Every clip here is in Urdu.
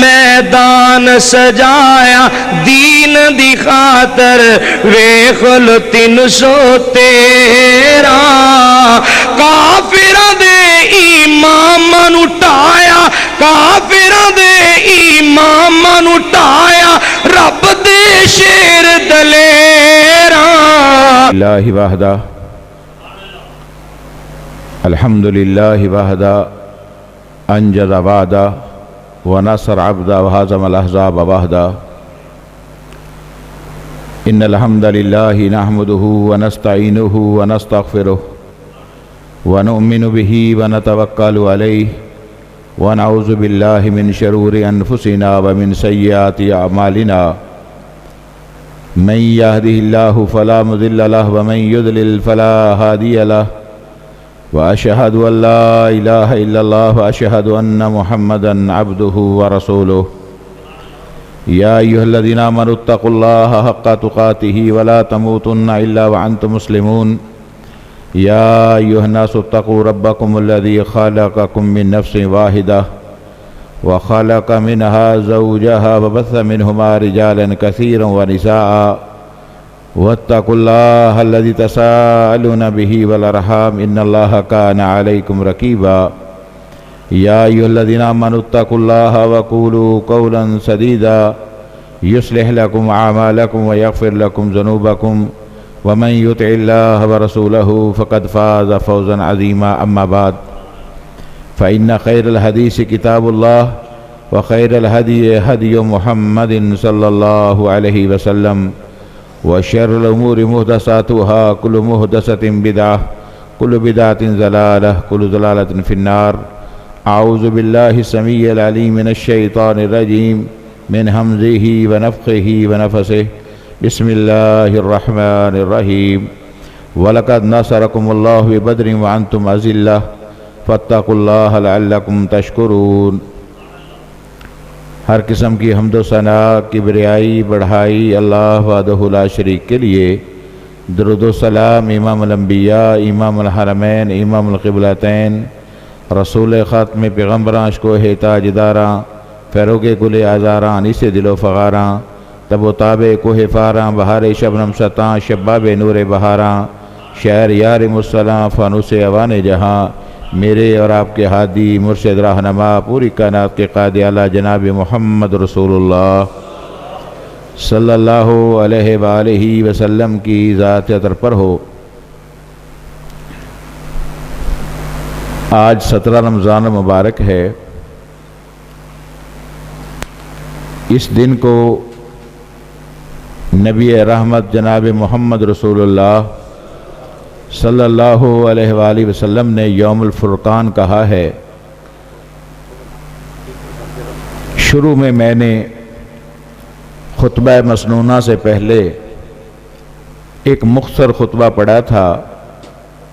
میدان سجایا دین دی خاطر ویخ لو 313 کافراں دے اماماں نو ٹایا کافراں دے اماماں نو ٹایا رب دے شیر دلیراں اللہ وحدہ الحمدللہ وحدہ انجز وعدہ ونصر عبدہ وہزم الاحزاب وحدہ ان الحمد للہ نحمده ونستعینه ونستغفره ونؤمن به ونتوکل علیہ ونعوذ باللہ من شرور انفسنا ومن سیئات اعمالنا من يهده الله فلا مضل له ومن يضلل فلا هادي له وأشهد أن لا إله إلا الله وأشهد أن محمدا عبده ورسوله يا أيها الذين آمنوا اتقوا الله حق تقاته ولا تموتن إلا وأنتم مسلمون يا أيها الناس اتقوا ربكم الذي خلقكم من نفس واحدة وخلق منها زوجها وبث منهما رجالا كثيرا ونساء واتقوا الله الذي تساءلون به والأرحام إن الله كان عليكم رقيبا يا أيها الذين آمنوا اتقوا الله وقولوا قولا سديدا يصلح لكم أعمالكم ويغفر لكم ذنوبكم ومن يطع الله ورسوله فقد فاز فوزا عظيما أما بعد فإن خير الحديث كتاب الله وخير الهدي هدي محمد صلى الله عليه وسلم وشر الأمور محدثاتها كل محدثة بدعة كل بدعة ضلالة كل ضلالة في النار أعوذ بالله السميع العليم من الشيطان الرجيم من همزه ونفخه ونفثه بسم الله الرحمن الرحيم ولقد نصركم الله ببدر وأنتم أذلة فاتقوا الله لعلكم تشكرون ہر قسم کی حمد و ثنا کبریائی بڑھائی اللہ وحدہ لا شریک کے لیے درود و سلام امام الانبیاء امام الحرمین امام القبلتین رسول ختم پیغمبراں اشکوہ تاجداراں فیروغ گل آزاراں انیس دل و فغاراں تب و تاب کوہ فاراں بہار شبنم ستاں شباب نور بہاراں شہر یار مسلاں فانوس اوان جہاں میرے اور آپ کے ہادی مرشد رہنما پوری کائنات کے قائد اعلیٰ جناب محمد رسول اللہ صلی اللہ علیہ وآلہ وسلم کی ذات اطہر پر ہو۔ آج 17 رمضان مبارک ہے۔ اس دن کو نبی رحمت جناب محمد رسول اللہ صلی اللہ علیہ وآلہ وسلم نے یوم الفرقان کہا ہے۔ شروع میں نے خطبہ مسنونہ سے پہلے ایک مختصر خطبہ پڑھا تھا،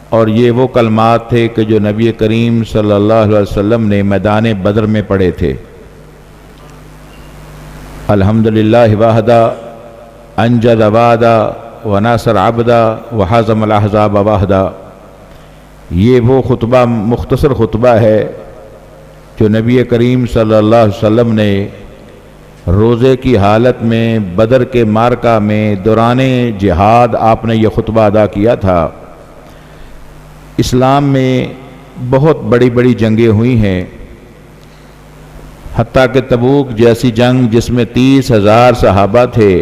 اور یہ وہ کلمات تھے کہ جو نبی کریم صلی اللہ علیہ وسلم نے میدان بدر میں پڑھے تھے۔ الحمدللہ وحدہ انجز وعدہ وناصر عبدہ وحزم الاحزاب وحدہ۔ یہ وہ خطبہ مختصر خطبہ ہے جو نبی کریم صلی اللہ علیہ وسلم نے روزے کی حالت میں بدر کے معرکہ میں دوران جہاد آپ نے یہ خطبہ ادا کیا تھا۔ اسلام میں بہت بڑی بڑی جنگیں ہوئی ہیں، حتیٰ کہ تبوک جیسی جنگ جس میں 30,000 صحابہ تھے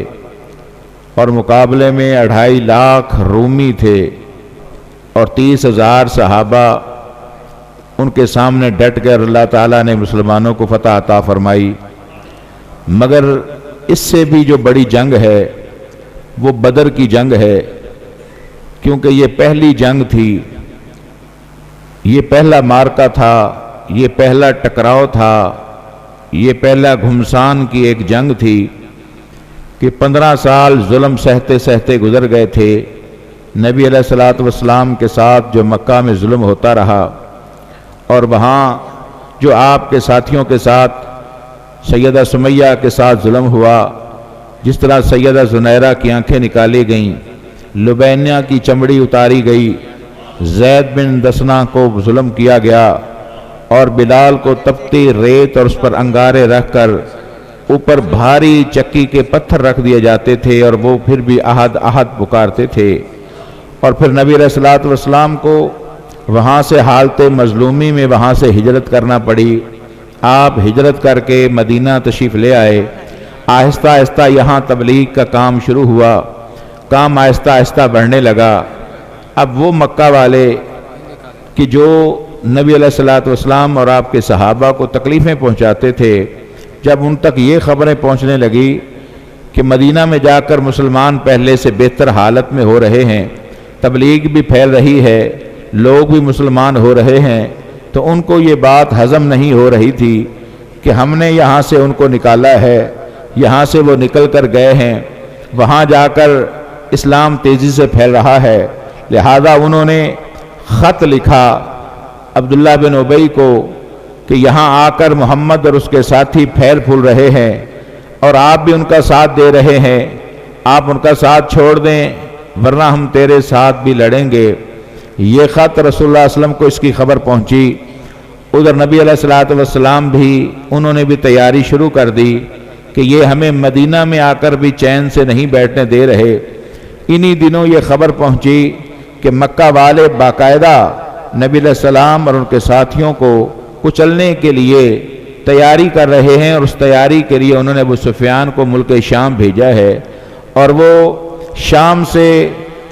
اور مقابلے میں 2.5 لاکھ رومی تھے، اور 30,000 صحابہ ان کے سامنے ڈٹ کر اللہ تعالیٰ نے مسلمانوں کو فتح عطا فرمائی۔ مگر اس سے بھی جو بڑی جنگ ہے وہ بدر کی جنگ ہے، کیونکہ یہ پہلی جنگ تھی، یہ پہلا معرکہ تھا، یہ پہلا ٹکراؤ تھا، یہ پہلا گھمسان کی ایک جنگ تھی کہ 15 سال ظلم سہتے سہتے گزر گئے تھے نبی علیہ الصلوۃ والسلام کے ساتھ جو مکہ میں ظلم ہوتا رہا، اور وہاں جو آپ کے ساتھیوں کے ساتھ سیدہ سمیہ کے ساتھ ظلم ہوا، جس طرح سیدہ زنیرہ کی آنکھیں نکالی گئیں، لبینہ کی چمڑی اتاری گئی، زید بن دسنا کو ظلم کیا گیا، اور بلال کو تپتی ریت اور اس پر انگارے رکھ کر اوپر بھاری چکی کے پتھر رکھ دیے جاتے تھے اور وہ پھر بھی احد احد پکارتے تھے۔ اور پھر نبی علیہ الصلوۃ والسلام کو وہاں سے حالت مظلومی میں وہاں سے ہجرت کرنا پڑی۔ آپ ہجرت کر کے مدینہ تشریف لے آئے۔ آہستہ آہستہ یہاں تبلیغ کا کام شروع ہوا، کام آہستہ آہستہ بڑھنے لگا۔ اب وہ مکہ والے کہ جو نبی علیہ الصلوۃ والسلام اور آپ کے صحابہ کو تکلیفیں پہنچاتے تھے، جب ان تک یہ خبریں پہنچنے لگی کہ مدینہ میں جا کر مسلمان پہلے سے بہتر حالت میں ہو رہے ہیں، تبلیغ بھی پھیل رہی ہے، لوگ بھی مسلمان ہو رہے ہیں، تو ان کو یہ بات ہضم نہیں ہو رہی تھی کہ ہم نے یہاں سے ان کو نکالا ہے، یہاں سے وہ نکل کر گئے ہیں، وہاں جا کر اسلام تیزی سے پھیل رہا ہے۔ لہذا انہوں نے خط لکھا عبداللہ بن ابی کو کہ یہاں آ کر محمد اور اس کے ساتھی پھیل پھول رہے ہیں اور آپ بھی ان کا ساتھ دے رہے ہیں، آپ ان کا ساتھ چھوڑ دیں ورنہ ہم تیرے ساتھ بھی لڑیں گے۔ یہ خط رسول اللہ صلی اللہ علیہ وسلم کو اس کی خبر پہنچی۔ ادھر نبی علیہ الصلوۃ والسلام بھی انہوں نے بھی تیاری شروع کر دی کہ یہ ہمیں مدینہ میں آ کر بھی چین سے نہیں بیٹھنے دے رہے۔ انہی دنوں یہ خبر پہنچی کہ مکہ والے باقاعدہ نبی علیہ السلام اور ان کے ساتھیوں کو کچلنے کے لیے تیاری کر رہے ہیں، اور اس تیاری کے لیے انہوں نے ابو سفیان کو ملک شام بھیجا ہے، اور وہ شام سے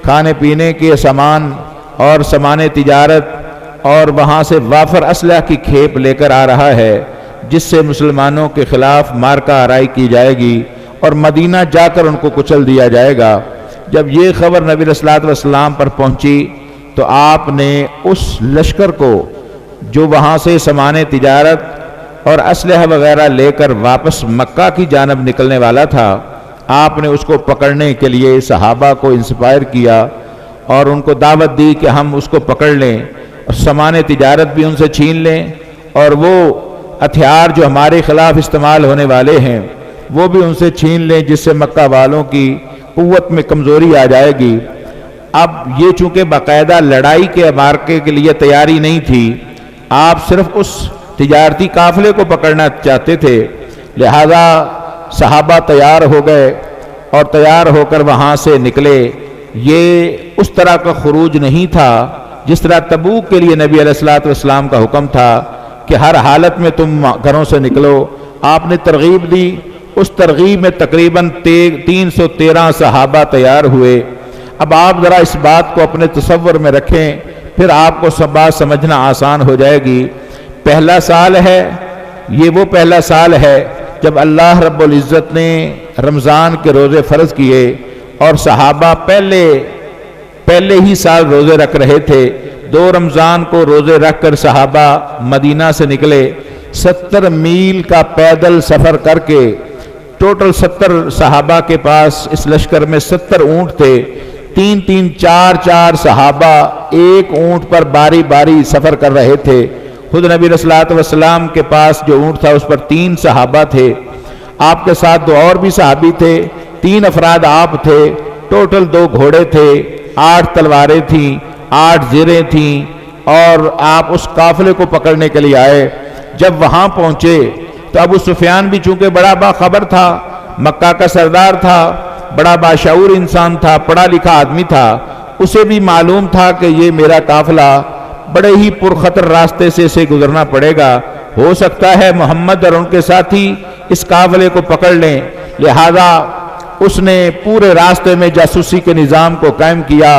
کھانے پینے کے سامان اور سامان تجارت اور وہاں سے وافر اسلحہ کی کھیپ لے کر آ رہا ہے، جس سے مسلمانوں کے خلاف مارکہ آرائی کی جائے گی اور مدینہ جا کر ان کو کچل دیا جائے گا۔ جب یہ خبر نبی علیہ الصلوۃ والسلام پر پہنچی تو آپ نے اس لشکر کو جو وہاں سے سامان تجارت اور اسلحہ وغیرہ لے کر واپس مکہ کی جانب نکلنے والا تھا، آپ نے اس کو پکڑنے کے لیے صحابہ کو انسپائر کیا اور ان کو دعوت دی کہ ہم اس کو پکڑ لیں اور سامان تجارت بھی ان سے چھین لیں، اور وہ ہتھیار جو ہمارے خلاف استعمال ہونے والے ہیں وہ بھی ان سے چھین لیں، جس سے مکہ والوں کی قوت میں کمزوری آ جائے گی۔ اب یہ چونکہ باقاعدہ لڑائی کے مارکے کے لیے تیاری نہیں تھی، آپ صرف اس تجارتی قافلے کو پکڑنا چاہتے تھے، لہذا صحابہ تیار ہو گئے اور تیار ہو کر وہاں سے نکلے۔ یہ اس طرح کا خروج نہیں تھا جس طرح تبوک کے لیے نبی علیہ الصلوۃ والسلام کا حکم تھا کہ ہر حالت میں تم گھروں سے نکلو۔ آپ نے ترغیب دی، اس ترغیب میں تقریباً 313 صحابہ تیار ہوئے۔ اب آپ ذرا اس بات کو اپنے تصور میں رکھیں، پھر آپ کو سب بات سمجھنا آسان ہو جائے گی۔ پہلا سال ہے، یہ وہ پہلا سال ہے جب اللہ رب العزت نے رمضان کے روزے فرض کیے، اور صحابہ پہلے ہی سال روزے رکھ رہے تھے۔ 2 رمضان کو روزے رکھ کر صحابہ مدینہ سے نکلے، 70 میل کا پیدل سفر کر کے۔ ٹوٹل 70 صحابہ کے پاس اس لشکر میں 70 اونٹ تھے، 3 4 صحابہ ایک اونٹ پر باری باری سفر کر رہے تھے۔ خود نبی علیہ الصلوۃ والسلام کے پاس جو اونٹ تھا اس پر 3 صحابہ تھے، آپ کے ساتھ 2 اور بھی صحابی تھے، 3 افراد آپ تھے، ٹوٹل 2 گھوڑے تھے، 8 تلواریں تھیں، 8 زیریں تھیں، اور آپ اس قافلے کو پکڑنے کے لیے آئے۔ جب وہاں پہنچے تو ابو سفیان بھی چونکہ بڑا باخبر تھا، مکہ کا سردار تھا، بڑا باشعور انسان تھا، پڑھا لکھا آدمی تھا، اسے بھی معلوم تھا کہ یہ میرا قافلہ بڑے ہی پرخطر راستے سے گزرنا پڑے گا، ہو سکتا ہے محمد اور ان کے ساتھی اس قافلے کو پکڑ لیں۔ لہذا اس نے پورے راستے میں جاسوسی کے نظام کو قائم کیا،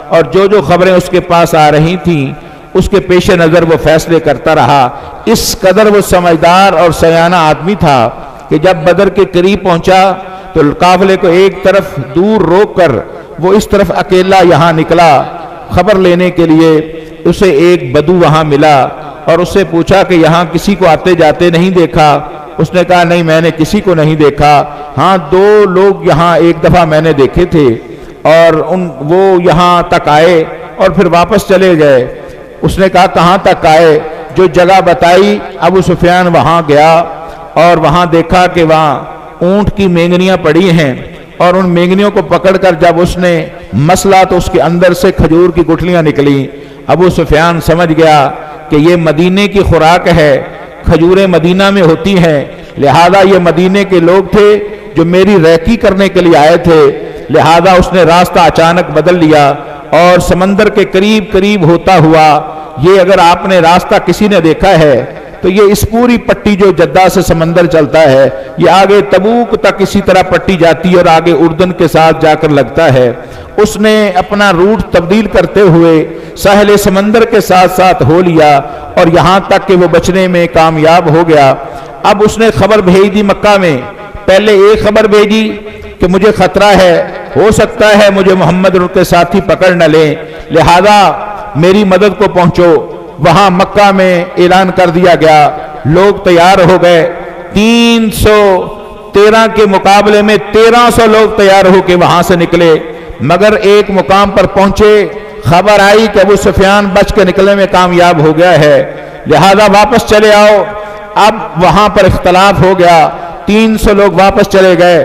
اور جو خبریں اس کے پاس آ رہی تھیں اس کے پیش نظر وہ فیصلے کرتا رہا۔ اس قدر وہ سمجھدار اور سیانہ آدمی تھا کہ جب بدر کے قریب پہنچا تو قافلے کو ایک طرف دور روک کر وہ اس طرف اکیلا یہاں نکلا خبر لینے کے لیے۔ اسے ایک بدو وہاں ملا اور اس سے پوچھا کہ یہاں کسی کو آتے جاتے نہیں دیکھا؟ اس نے کہا نہیں، میں نے کسی کو نہیں دیکھا، ہاں 2 لوگ یہاں ایک دفعہ میں نے دیکھے تھے، اور وہ یہاں تک آئے اور پھر واپس چلے گئے۔ اس نے کہا کہاں تک آئے؟ جو جگہ بتائی ابو سفیان وہاں گیا اور وہاں دیکھا کہ وہاں اونٹ کی مینگنیاں پڑی ہیں، اور ان مینگنیوں کو پکڑ کر جب اس نے مسلا تو اس کے اندر سے کھجور کی گٹھلیاں نکلی۔ ابو سفیان سمجھ گیا کہ یہ مدینے کی خوراک ہے، کھجوریں مدینہ میں ہوتی ہیں، لہذا یہ مدینے کے لوگ تھے جو میری ریکی کرنے کے لیے آئے تھے، لہذا اس نے راستہ اچانک بدل لیا اور سمندر کے قریب قریب ہوتا ہوا، یہ اگر آپ نے راستہ کسی نے دیکھا ہے تو یہ اس پوری پٹی جو جدہ سے سمندر چلتا ہے، یہ آگے تبوک تک اسی طرح پٹی جاتی ہے اور آگے اردن کے ساتھ جا کر لگتا ہے۔ اس نے اپنا روٹ تبدیل کرتے ہوئے ساحل سمندر کے ساتھ ساتھ ہو لیا اور یہاں تک کہ وہ بچنے میں کامیاب ہو گیا۔ اب اس نے خبر بھیج دی مکہ میں، پہلے ایک خبر بھیجی کہ مجھے خطرہ ہے، ہو سکتا ہے مجھے محمد اور ان کے ساتھی پکڑ نہ لیں، لہذا میری مدد کو پہنچو۔ وہاں مکہ میں اعلان کر دیا گیا، لوگ تیار ہو گئے، 313 کے مقابلے میں 1300 لوگ تیار ہو کے وہاں سے نکلے، مگر ایک مقام پر پہنچے، خبر آئی کہ ابو سفیان بچ کے نکلنے میں کامیاب ہو گیا ہے، لہذا واپس چلے آؤ۔ اب وہاں پر اختلاف ہو گیا، 300 لوگ واپس چلے گئے۔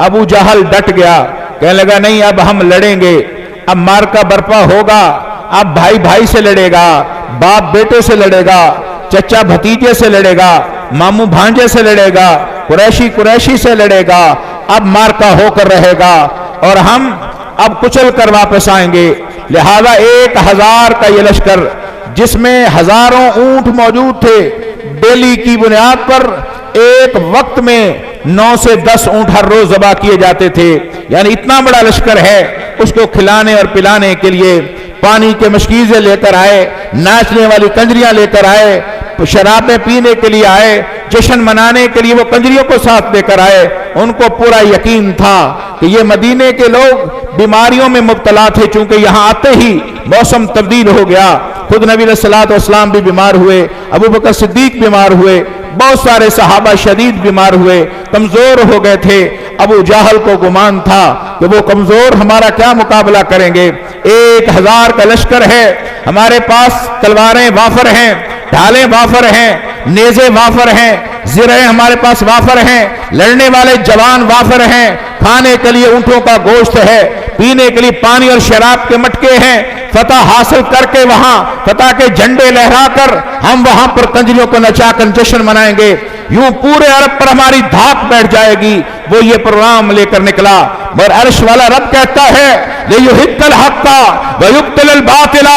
ابو جہل ڈٹ گیا، کہنے لگا نہیں اب ہم لڑیں گے، اب مارکا برپا ہوگا، اب بھائی بھائی سے لڑے گا، باپ بیٹے سے لڑے گا، چچا بھتیجے سے لڑے گا، ماموں بھانجے سے لڑے گا، قریشی قریشی سے لڑے گا، اب مارکا ہو کر رہے گا اور ہم اب کچل کر واپس آئیں گے۔ لہذا 1000 کا یہ لشکر جس میں ہزاروں اونٹ موجود تھے، ڈیلی کی بنیاد پر ایک وقت میں 9 سے 10 اونٹ ہر روز ذبح کیے جاتے تھے، یعنی اتنا بڑا لشکر ہے، اس کو کھلانے اور پلانے کے لیے پانی کے مشکیزیں لے کر آئے، ناچنے والی کنجریاں لے کر آئے، شرابیں پینے کے لیے آئے، جشن منانے کے لیے وہ کنجریوں کو ساتھ لے کر آئے۔ ان کو پورا یقین تھا کہ یہ مدینے کے لوگ بیماریوں میں مبتلا تھے، چونکہ یہاں آتے ہی موسم تبدیل ہو گیا، خود نبی علیہ الصلوۃ والسلام بھی بیمار ہوئے، ابو بکر صدیق بیمار ہوئے، بہت سارے صحابہ شدید بیمار ہوئے، کمزور ہو گئے تھے۔ ابو جہل کو گمان تھا کہ وہ کمزور ہمارا کیا مقابلہ کریں گے، 1000 کا لشکر ہے، ہمارے پاس تلواریں وافر ہیں، ڈھالیں وافر ہیں، نیزے وافر ہیں، زرہیں ہمارے پاس وافر ہیں، لڑنے والے جوان وافر ہیں، کھانے کے لیے اونٹوں کا گوشت ہے، پینے کے لیے پانی اور شراب کے مٹکے ہیں، فتح حاصل کر کے وہاں فتح کے جھنڈے لہرا کر ہم وہاں پر کنجریوں کو نچا کر جشن منائیں گے، یوں پورے عرب پر ہماری دھاک بیٹھ جائے گی۔ وہ یہ پروگرام لے کر نکلا، اور عرش والا رب کہتا ہے لِيُحِقَّ الْحَقَّ وَيُبْطِلَ الْبَاطِلَ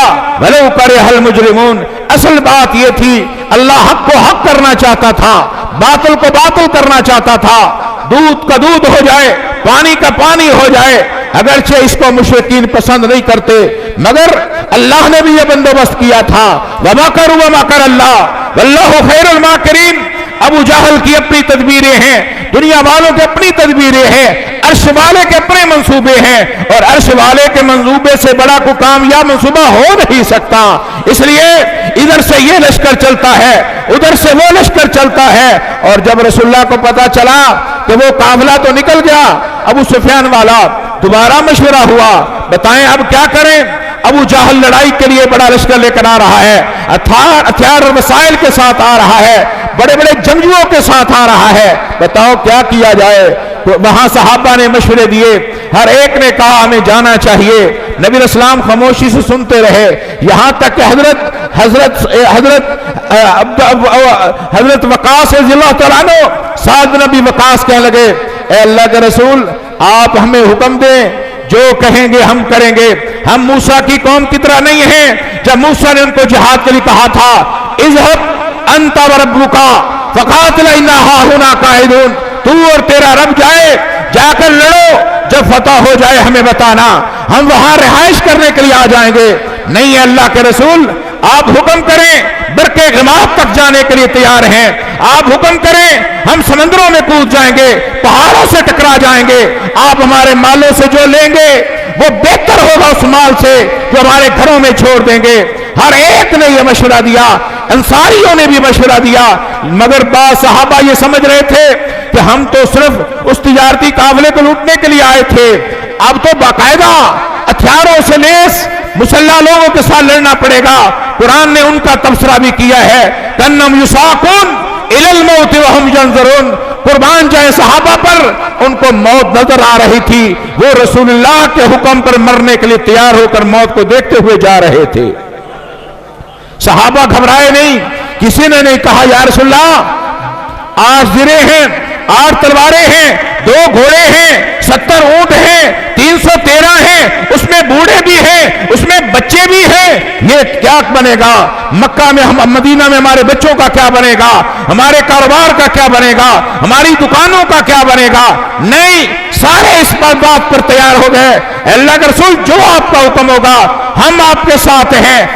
وَلَوْ كَرِهَ الْمُجْرِمُونَ۔ اصل بات یہ تھی، اللہ حق کو حق کرنا چاہتا تھا، باطل کو باطل کرنا چاہتا تھا، دودھ کا دودھ ہو جائے، پانی کا پانی ہو جائے، اگرچہ اس کو مشرکین پسند نہیں کرتے، مگر اللہ نے بھی یہ بندوبست کیا تھا، وَمَكَرُوا وَمَكَرَ اللَّهُ وَاللَّهُ خَيْرُ الْمَاكِرِينَ۔ ابو جہل کی اپنی تدبیریں ہیں، دنیا والوں کے اپنی تدبیریں ہیں، عرش والے کے اپنے منصوبے ہیں، اور عرش والے کے منصوبے سے بڑا کوئی کامیاب منصوبہ ہو نہیں سکتا۔ اس لیے ادھر سے یہ لشکر چلتا ہے، ادھر سے وہ لشکر چلتا ہے، اور جب رسول اللہ کو پتا چلا کہ وہ قافلہ تو نکل گیا، ابو سفیان والا دوبارہ مشورہ ہوا، بتائیں اب کیا کریں۔ ابو جہل لڑائی کے لیے بڑا لشکر لے کر آ رہا ہے، ہتھیار اور وسائل کے ساتھ آ رہا ہے، بڑے بڑے جنگجوؤں کے ساتھ آ رہا ہے، بتاؤ کیا کیا جائے۔ وہاں صحابہ نے مشورے دیے، ہر ایک نے کہا ہمیں جانا چاہیے۔ نبی علیہ السلام خاموشی سے سنتے رہے، یہاں تک کہ حضرت وقاص رضی اللہ تعالیٰ عنہ، سعد بن ابی وقاص کہنے لگے اے اللہ کے رسول آپ ہمیں حکم دیں، جو کہیں گے ہم کریں گے، ہم موسیٰ کی قوم کی طرح نہیں ہیں۔ جب موسیٰ نے ان کو جہاد کے لیے کہا تھا اذهب انت وربک فقاتلا انا ہاہنا قاعدون، تو اور تیرا رب جا کر لڑو، جب فتح ہو جائے ہمیں بتانا، ہم وہاں رہائش کرنے کے لیے آ جائیں گے۔ نہیں اللہ کے رسول آپ حکم کریں، برکے غمام تک جانے کے لیے تیار ہیں، آپ حکم کریں ہم سمندروں میں کود جائیں گے، پہاڑوں سے ٹکرا جائیں گے، آپ ہمارے مالوں سے جو لیں گے وہ بہتر ہوگا اس مال سے جو ہمارے گھروں میں چھوڑ دیں گے۔ ہر ایک نے یہ مشورہ دیا، انصاریوں نے بھی مشورہ دیا، مگر بعض صحابہ یہ سمجھ رہے تھے کہ ہم تو صرف اس تجارتی قافلے کو لوٹنے کے لیے آئے تھے، اب تو باقاعدہ ہتھیاروں سے لیس مسلح لوگوں کے ساتھ لڑنا پڑے گا۔ قرآن نے ان کا تبصرہ بھی کیا ہے کَأَنَّهُمْ يُسَاقُونَ إِلَى الْمَوْتِ وَهُمْ يَنظُرُونَ، قربان جائے صحابہ پر ان کو موت نظر آ رہی تھی، وہ رسول اللہ کے حکم پر مرنے کے لیے تیار ہو کر موت کو دیکھتے ہوئے جا رہے تھے۔ صحابہ گھبرائے نہیں، کسی نے نہیں کہا یا رسول اللہ 8 زرے ہیں، 8 تلواریں ہیں، 2 گھوڑے ہیں، 70 اونٹ ہیں، 313 ہیں، اس میں بوڑھے بھی ہیں، اس میں بچے بھی ہیں، یہ کیا بنے گا؟ مکہ میں مدینہ میں ہمارے بچوں کا کیا بنے گا؟ ہمارے کاروبار کا کیا بنے گا؟ ہماری دکانوں کا کیا بنے گا؟ نہیں، سارے اس بات پر تیار ہو گئے، اللہ کے رسول جو آپ کا حکم ہوگا ہم آپ کے ساتھ ہیں۔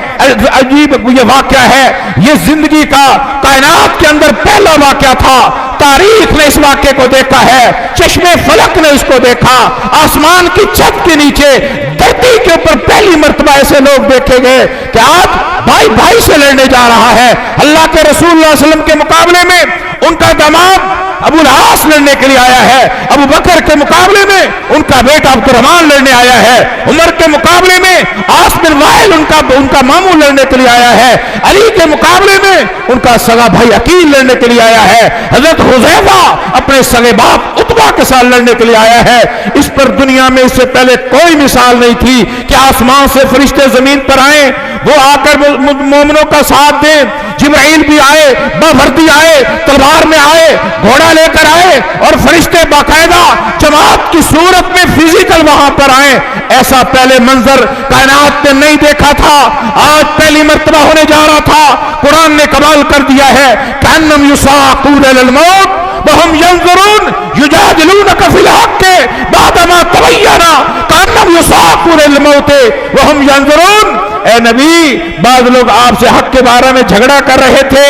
عجیب یہ واقعہ ہے، یہ زندگی کا کائنات کے اندر پہلا واقعہ تھا، تاریخ نے اس واقعے کو دیکھا ہے، چشمے فلک نے اس کو دیکھا، آسمان کی چھت کے نیچے دھرتی کے اوپر پہلی مرتبہ ایسے لوگ دیکھے گئے کہ آج بھائی بھائی سے لڑنے جا رہا ہے۔ اللہ کے رسول اللہ علیہ وسلم کے مقابلے میں ان کا داماد ابو العاص لڑنے کے لیے آیا ہے، ابو بکر کے مقابلے میں ان کا بیٹا عبد الرحمن لڑنے آیا ہے، عمر کے مقابلے میں عاص بن وائل ان کا ماموں لڑنے کے لیے آیا ہے، علی کے مقابلے میں ان کا سگا بھائی عقیل لڑنے کے لیے آیا ہے، حضرت حذیفہ اپنے سگے باپ عتبہ کے ساتھ لڑنے کے لیے آیا ہے۔ اس پر دنیا میں اس سے پہلے کوئی مثال نہیں تھی کہ آسمان سے فرشتے زمین پر آئیں، وہ آ کر مومنوں کا ساتھ دیں۔ جبرائیل بھی آئے، باوردی آئے، تلوار میں آئے، گھوڑا لے کر آئے، اور فرشتے باقاعدہ جماعت کی صورت میں فزیکل وہاں پر آئے۔ ایسا پہلے منظر کائنات نے نہیں دیکھا تھا، آج پہلی مرتبہ ہونے جا رہا تھا۔ قرآن نے کمال کر دیا ہے، کأنہم یساقون الی الموت وہم ینظرون یجادلونک فی الحق بعدما تبین کأنہم یساقون الی الموت وہم ینظرون۔ اے نبی، بعض لوگ آپ سے حق کے بارے میں جھگڑا کر رہے تھے،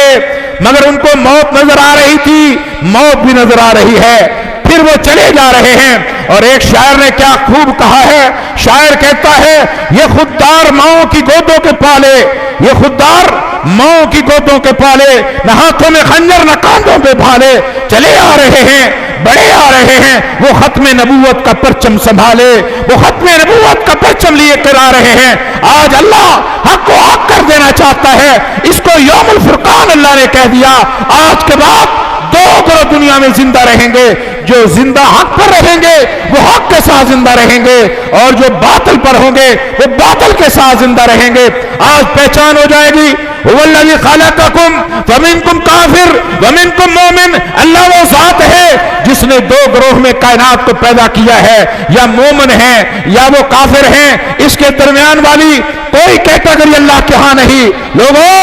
مگر ان کو موت نظر آ رہی تھی، موت بھی نظر آ رہی ہے، پھر وہ چلے جا رہے ہیں۔ اور ایک شاعر نے کیا خوب کہا ہے، شاعر کہتا ہے یہ خوددار ماؤں کی گودوں کے پالے، یہ خوددار ماؤں کی گودوں کے پالے، نہ ہاتھوں میں خنجر نہ کاندھوں پہ بھالے، چلے آ رہے ہیں، بڑے آ رہے ہیں، وہ ختم نبوت کا پرچم سنبھالے، وہ ختم نبوت کا پرچم لیے کر آ رہے ہیں۔ آج اللہ حق کو حق کر دینا چاہتا ہے، اس کو یوم الفرقان اللہ نے کہہ دیا۔ آج کے بعد 2 گروہ دنیا میں زندہ رہیں گے، جو زندہ حق پر رہیں گے وہ حق کے ساتھ زندہ رہیں گے، اور جو باطل پر ہوں گے وہ باطل کے ساتھ زندہ رہیں گے۔ آج پہچان ہو جائے گی، وَالَّذِي خَلَقَكُمْ فَمِنْكُمْ كَافِرٌ وَمِنْكُمْ مُؤْمِنٌ، اللہ وہ ذات ہے جس نے 2 گروہ میں کائنات کو پیدا کیا ہے، یا مومن ہیں یا وہ کافر ہیں، اس کے درمیان والی کوئی کیٹیگری اللہ کے ہاں نہیں۔ لوگوں،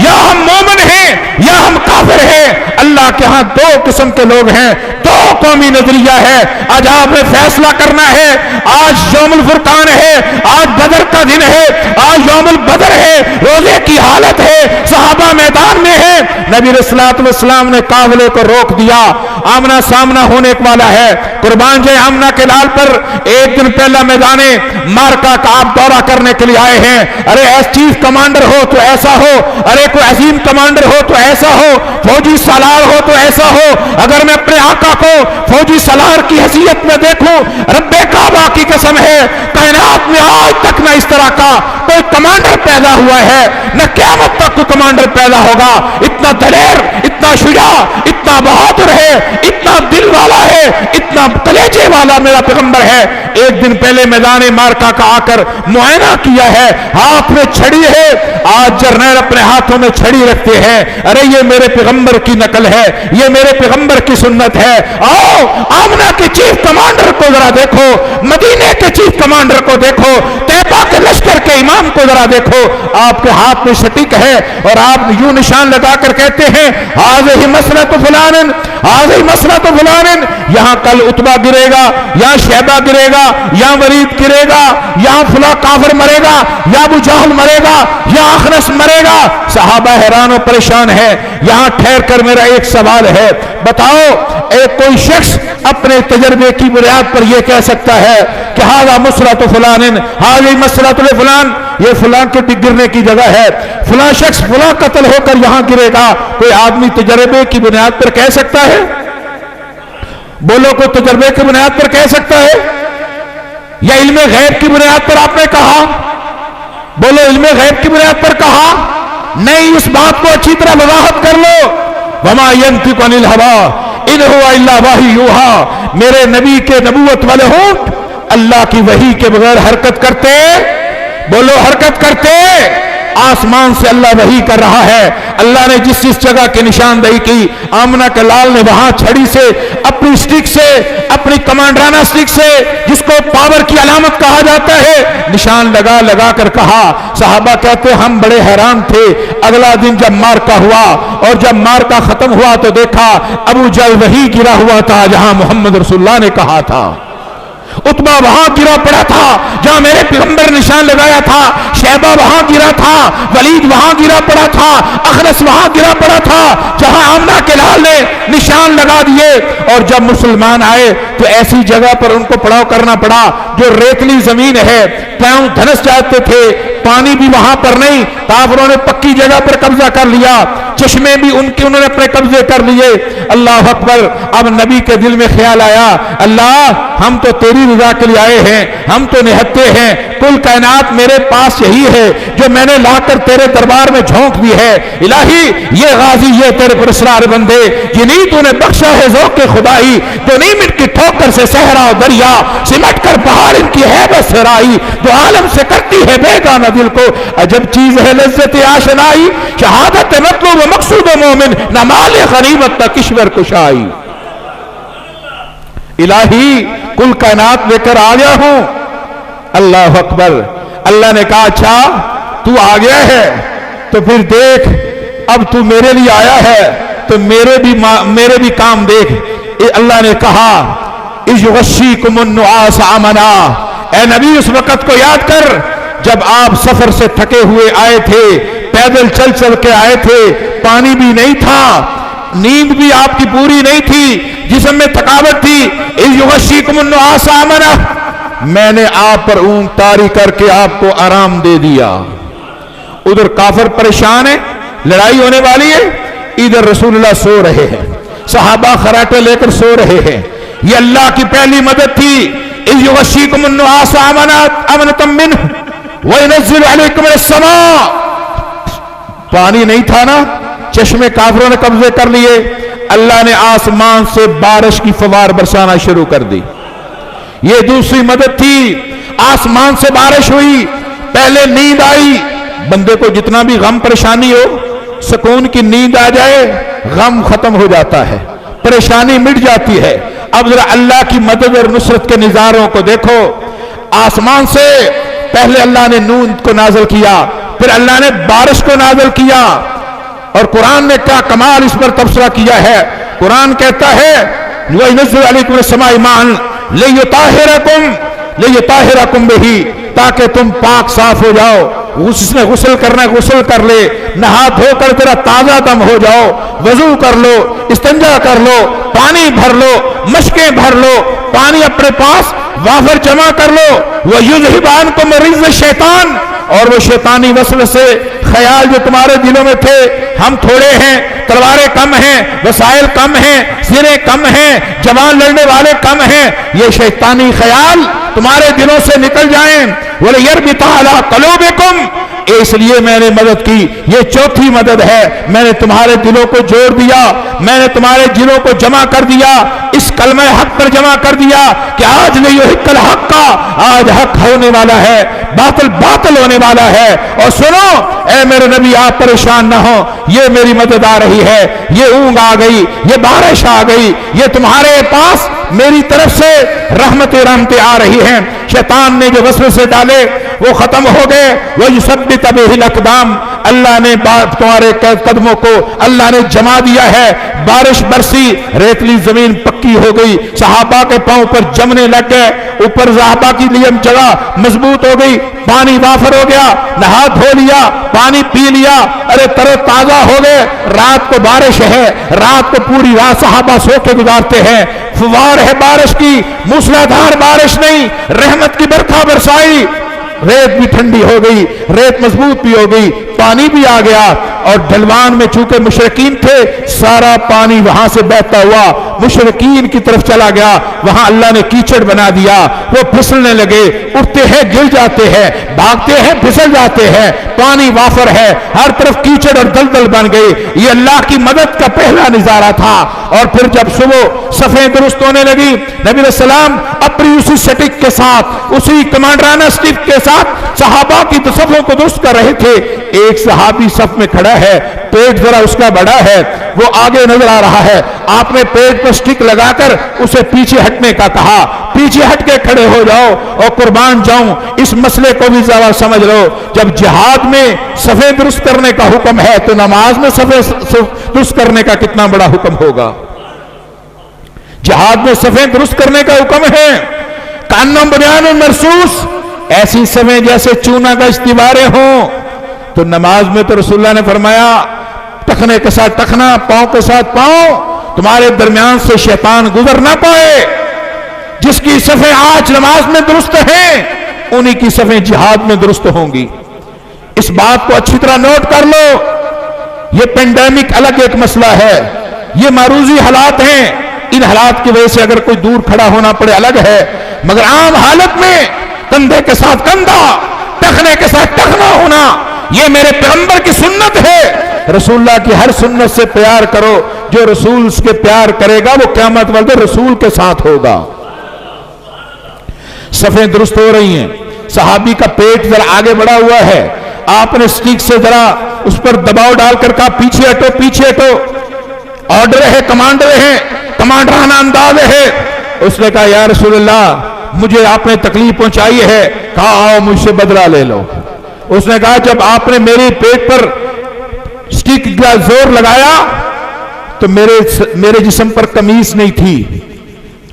یا ہم مومن ہیں یا ہم کافر ہیں، اللہ کے ہاں 2 قسم کے لوگ ہیں، 2 قومی نظریہ ہے۔ آج آپ نے فیصلہ کرنا ہے، آج یوم الفرقان ہے، آج بدر کا دن ہے، آج یوم البدر ہے، روزے کی حالت ہے، صحابہ میدان میں ہے، نبی علیہ الصلوۃ والسلام نے قافلے کو روک دیا، آمنا سامنا ہونے والا ہے۔ قربان جائے آمنہ کے لال پر ایک دن پہلا میدان مارکا کا آپ دورہ کرنے کے لیے آئے ہیں۔ ارے چیف کمانڈر ہو تو ایسا ہو، ارے کوئی عظیم کمانڈر ہو تو ایسا ہو، فوجی سالار ہو تو ایسا ہو۔ اگر میں اپنے آقا کو فوجی سالار کی حیثیت میں دیکھوں، رب کعبہ کی قسم ہے، کائنات میں آج تک نہ اس طرح کا کوئی کمانڈر پیدا ہوا ہے، نہ قیامت تک کوئی کمانڈر پیدا ہوگا۔ اتنا دلیر، اتنا شجاع، اتنا بہادر ہے، اتنا دل والا ہے، اتنا کلیجے والا میرا پیغمبر ہے۔ ایک دن پہلے میدان مارکا کا آ کر معائنہ کیا ہے، ہاتھ میں چھڑی ہے۔ آج جرنیل اپنے ہاتھوں میں چھڑی رکھتے ہیں، ارے یہ میرے پیغمبر کی نقل ہے، یہ میرے پیغمبر کی سنت ہے۔ آؤ آمنہ کے چیف کمانڈر کو ذرا دیکھو، مدینے کے چیف کمانڈر کو دیکھو، طیبہ کے لشکر کے امام کو ذرا دیکھو، آپ کے ہاتھ میں سٹیک ہے، اور آپ یوں نشان لگا کر کہتے ہیں ہذہ مسلۃ فلان، ہذہ مسلۃ فلان، یہاں کل عتبہ گرے گا، یہاں شیبہ گرے گا، یہاں ولید گرے گا، یہاں فلاں کافر مرے گا، یا ابو جہل مرے گا، یا اخنس مرے گا۔ صحابہ حیران و پریشان ہے۔ یہاں ٹھہر کر میرا ایک سوال ہے، بتاؤ ایک کوئی شخص اپنے تجربے کی بنیاد پر یہ کہہ سکتا ہے کہ ھذا مسلۃ فلان، ھذہ مسلۃ فلان، یہ فلاں کے گرنے کی جگہ ہے، فلاں شخص فلاں قتل ہو کر یہاں گرے گا؟ کوئی آدمی تجربے کی بنیاد پر کہہ سکتا ہے؟ بولو، کوئی تجربے کی بنیاد پر کہہ سکتا ہے؟ یا علم غیب کی بنیاد پر آپ نے کہا؟ بولو، علم غیب کی بنیاد پر کہا؟ نہیں، اس بات کو اچھی طرح وضاحت کر لو۔ وما ينطق عن الهوى ان هو الا وحی یوحی، میرے نبی کے نبوت والے ہونٹ اللہ کی وحی کے بغیر حرکت کرتے، بولو حرکت کرتے۔ آسمان سے اللہ وحی کر رہا ہے. اللہ نے جس جس جگہ کی نشاندہی کی، آمنہ کے لال نے وہاں چھڑی سے، اپنی سٹک سے، اپنی کمانڈرانہ سٹک سے، جس کو پاور کی علامت کہا جاتا ہے، نشان لگا لگا کر کہا. صحابہ کہتے ہم بڑے حیران تھے. اگلا دن جب مارکا ہوا اور جب مارکا ختم ہوا تو دیکھا ابو جہل وہی گرا ہوا تھا جہاں محمد رسول اللہ نے کہا تھا. عتبہ وہاں گرا پڑا تھا جہاں میرے پیغمبر نشان لگایا تھا. شیبہ وہاں گرا تھا، ولید وہاں گرا پڑا تھا، اخنس وہاں گرا پڑا تھا جہاں آمنہ کے لال نے نشان لگا دیے. اور جب مسلمان آئے تو ایسی جگہ پر ان کو پڑاؤ کرنا پڑا جو ریتلی زمین ہے، پاؤں دھنس جاتے تھے، پانی بھی وہاں پر نہیں. کافروں نے پکی جگہ پر قبضہ کر لیا، چشمے بھی انہوں نے اپنے قبضے کر لیے. اللہ اکبر. اب نبی کے دل میں خیال آیا، اللہ ہم تو تیری رضا کے لیے آئے ہیں، ہم تو نہتے ہیں، کل کائنات میرے پاس یہی ہے جو میں نے لا کر تیرے دربار میں جھونک دی ہے. الہی یہ غازی، یہ تیرے پرسرار بندے جنہیں تو نے بخشا ہے ذوق خدائی، جو نہیں مٹ کی ٹھوکر سے صحرا و دریا سمٹ کر پہاڑ ان کی ہیبت سے رائی، جو عالم سے کرتی ہے بیگانہ دل کو عجب چیز ہے لذت آشنائی، شہادت مطلوب و مقصود و مومن نہ مال غنیمت نہ کشور کشائی. الہی کل کائنات لے کر آ گیا ہوں. اللہ اکبر. اللہ نے کہا اچھا تو آ گیا ہے تو پھر دیکھ اب تو میرے لیے آیا ہے تو میرے بھی کام دیکھ. اللہ نے کہا اذ یغشیکم النعاس امنا، اے نبی اس وقت کو یاد کر جب آپ سفر سے تھکے ہوئے آئے تھے، پیدل چل چل کے آئے تھے، پانی بھی نہیں تھا، نیند بھی آپ کی پوری نہیں تھی، جسم میں تھکاوٹ تھی. اذ یغشیکم النعاس امنا، میں نے آپ پر اونگ طاری کر کے آپ کو آرام دے دیا. ادھر کافر پریشان ہے، لڑائی ہونے والی ہے، ادھر رسول اللہ سو رہے ہیں، صحابہ خراٹے لے کر سو رہے ہیں. یہ اللہ کی پہلی مدد تھی. اذ یغشیکم النعاس امنۃ منہ وینزل علیکم من السماء. پانی نہیں تھا نا، چشمے کافروں نے قبضے کر لیے، اللہ نے آسمان سے بارش کی فوار برسانا شروع کر دی. یہ دوسری مدد تھی. آسمان سے بارش ہوئی. پہلے نیند آئی. بندے کو جتنا بھی غم پریشانی ہو، سکون کی نیند آ جائے غم ختم ہو جاتا ہے، پریشانی مٹ جاتی ہے. اب ذرا اللہ کی مدد اور نصرت کے نظاروں کو دیکھو. آسمان سے پہلے اللہ نے نون کو نازل کیا، پھر اللہ نے بارش کو نازل کیا. اور قرآن نے کیا کمال اس پر تبصرہ کیا ہے. قرآن کہتا ہے وَيُنَزِّلُ عَلَيْكُمْ مِنَ السَّمَاءِ مَاءً لِيُطَهِّرَكُمْ بِهِ، تاکہ تم پاک صاف ہو جاؤ. جس نے غسل کرنا ہے غسل کر لے، نہا دھو کر تیرا تازہ دم ہو جاؤ، وضو کر لو، استنجا کر لو، پانی بھر لو، مشکیں بھر لو، پانی اپنے پاس وافر جمع کر لو. وَيُذْهِبْ عَنْكُمْ رِجْزَ الشَّيْطَانِ، اور وہ شیطانی وسوسے خیال جو تمہارے دلوں میں تھے، ہم تھوڑے ہیں، تلواریں کم ہیں، وسائل کم ہیں، سرے کم ہیں، جوان لڑنے والے کم ہیں، یہ شیطانی خیال تمہارے دلوں سے نکل جائیں. وَلِيَرْبِطَ عَلَىٰ قُلُوبِكُمْ، اس لیے میں نے مدد کی. یہ چوتھی مدد ہے. میں نے تمہارے دلوں کو جوڑ دیا، میں نے تمہارے دلوں کو جمع کر دیا، اس کلمہ حق پر جمع کر دیا کہ آج لِيُحِقَّ الْحَقَّ، آج حق ہونے والا ہے، باطل باطل ہونے والا ہے. اور سنو اے میرے نبی آپ پریشان نہ ہو، یہ میری مدد آ رہی ہے، یہ اونگ آ گئی، یہ بارش آ گئی، یہ تمہارے پاس میری طرف سے رحمتیں آ رہی ہیں. شیطان نے جو وسوسے ڈالے وہ ختم ہو گئے. وَيُثَبِّتَ بِهِ الْأَقْدَامَ، اللہ نے تمہارے قدموں کو اللہ نے جما دیا ہے. بارش برسی، ریتلی زمین پکی ہو گئی، صحابہ کے پاؤں پر جمنے لگ گئے، اوپر صحابہ کی لیے جگہ مضبوط ہو گئی، پانی وافر ہو گیا، نہا دھو لیا، پانی پی لیا، ارے تر و تازہ ہو گئے. رات کو بارش ہے، رات کو پوری رات صحابہ سو کے گزارتے ہیں. فوار ہے بارش کی، موسلادھار بارش نہیں، رحمت کی برکھا برسائی. ریت بھی ٹھنڈی ہو گئی، ریت مضبوط بھی ہو گئی، پانی بھی آ گیا. اور ڈھلوان میں چونکہ مشرقین تھے، سارا پانی وہاں سے بہتا ہوا مشرقین کی طرف چلا گیا. وہاں اللہ نے کیچڑ بنا دیا، وہ پھسلنے لگے، اٹھتے ہیں گر جاتے ہیں، بھاگتے ہیں پھسل جاتے ہیں. پانی وافر ہے، ہر طرف کیچڑ اور دلدل بن گئی. یہ اللہ کی مدد کا پہلا نظارہ تھا. اور پھر جب صبح صفیں درست ہونے لگی، نبی علیہ السلام اپنی اسی سٹک کے ساتھ، اسی کمانڈرانہ سٹک کے ساتھ صحابہ کی صفوں کو درست کر رہے تھے. ایک صحابی صف میں کھڑا ہے, پیٹ ذرا اس کا بڑا ہے, وہ آگے نظر آ رہا ہے. آپ نے پیٹ پر سٹک لگا کر اسے پیچھے ہٹنے کا کہا. پیچھے ہٹ کے کھڑے ہو جاؤ اور قربان جاؤں اس مسئلے کو بھی ذرا سمجھ لو. جب جہاد میں صفیں درست کرنے کا حکم ہے تو نماز میں صفیں درست کرنے کا کتنا بڑا حکم ہوگا. جہاد میں صفیں درست کرنے کا حکم ہے. کانم بنیان مرصوص, ایسی صفیں جیسے چونا کا استوارے ہوں. تو نماز میں تو رسول اللہ نے فرمایا ٹخنے کے ساتھ ٹخنا, پاؤں کے ساتھ پاؤں, تمہارے درمیان سے شیطان گزر نہ پائے. جس کی صفیں آج نماز میں درست ہیں انہی کی صفیں جہاد میں درست ہوں گی. اس بات کو اچھی طرح نوٹ کر لو. یہ پینڈیمک الگ ایک مسئلہ ہے, یہ معروضی حالات ہیں, ان حالات کی وجہ سے اگر کوئی دور کھڑا ہونا پڑے الگ ہے, مگر عام حالت میں کندھے کے ساتھ کندھا, ٹخنے کے ساتھ ٹخنا ہونا, یہ میرے پیغمبر کی سنت ہے. رسول اللہ کی ہر سنت سے پیار کرو. جو رسول اس کے پیار کرے گا وہ قیامت والے رسول کے ساتھ ہوگا. صفیں درست ہو رہی ہیں. صحابی کا پیٹ ذرا آگے بڑھا ہوا ہے. آپ نے سٹیک سے ذرا اس پر دباؤ ڈال کر کہا پیچھے ہٹو, پیچھے ہٹو. آرڈر ہے, کمانڈر ہے, کمانڈرانہ انداز ہے. اس نے کہا یا رسول اللہ مجھے آپ نے تکلیف پہنچائی ہے. کہا آؤ مجھ سے بدلہ لے لو. اس نے کہا جب آپ نے میرے پیٹ پر سٹیک کا زور لگایا تو میرے جسم پر قمیص نہیں تھی,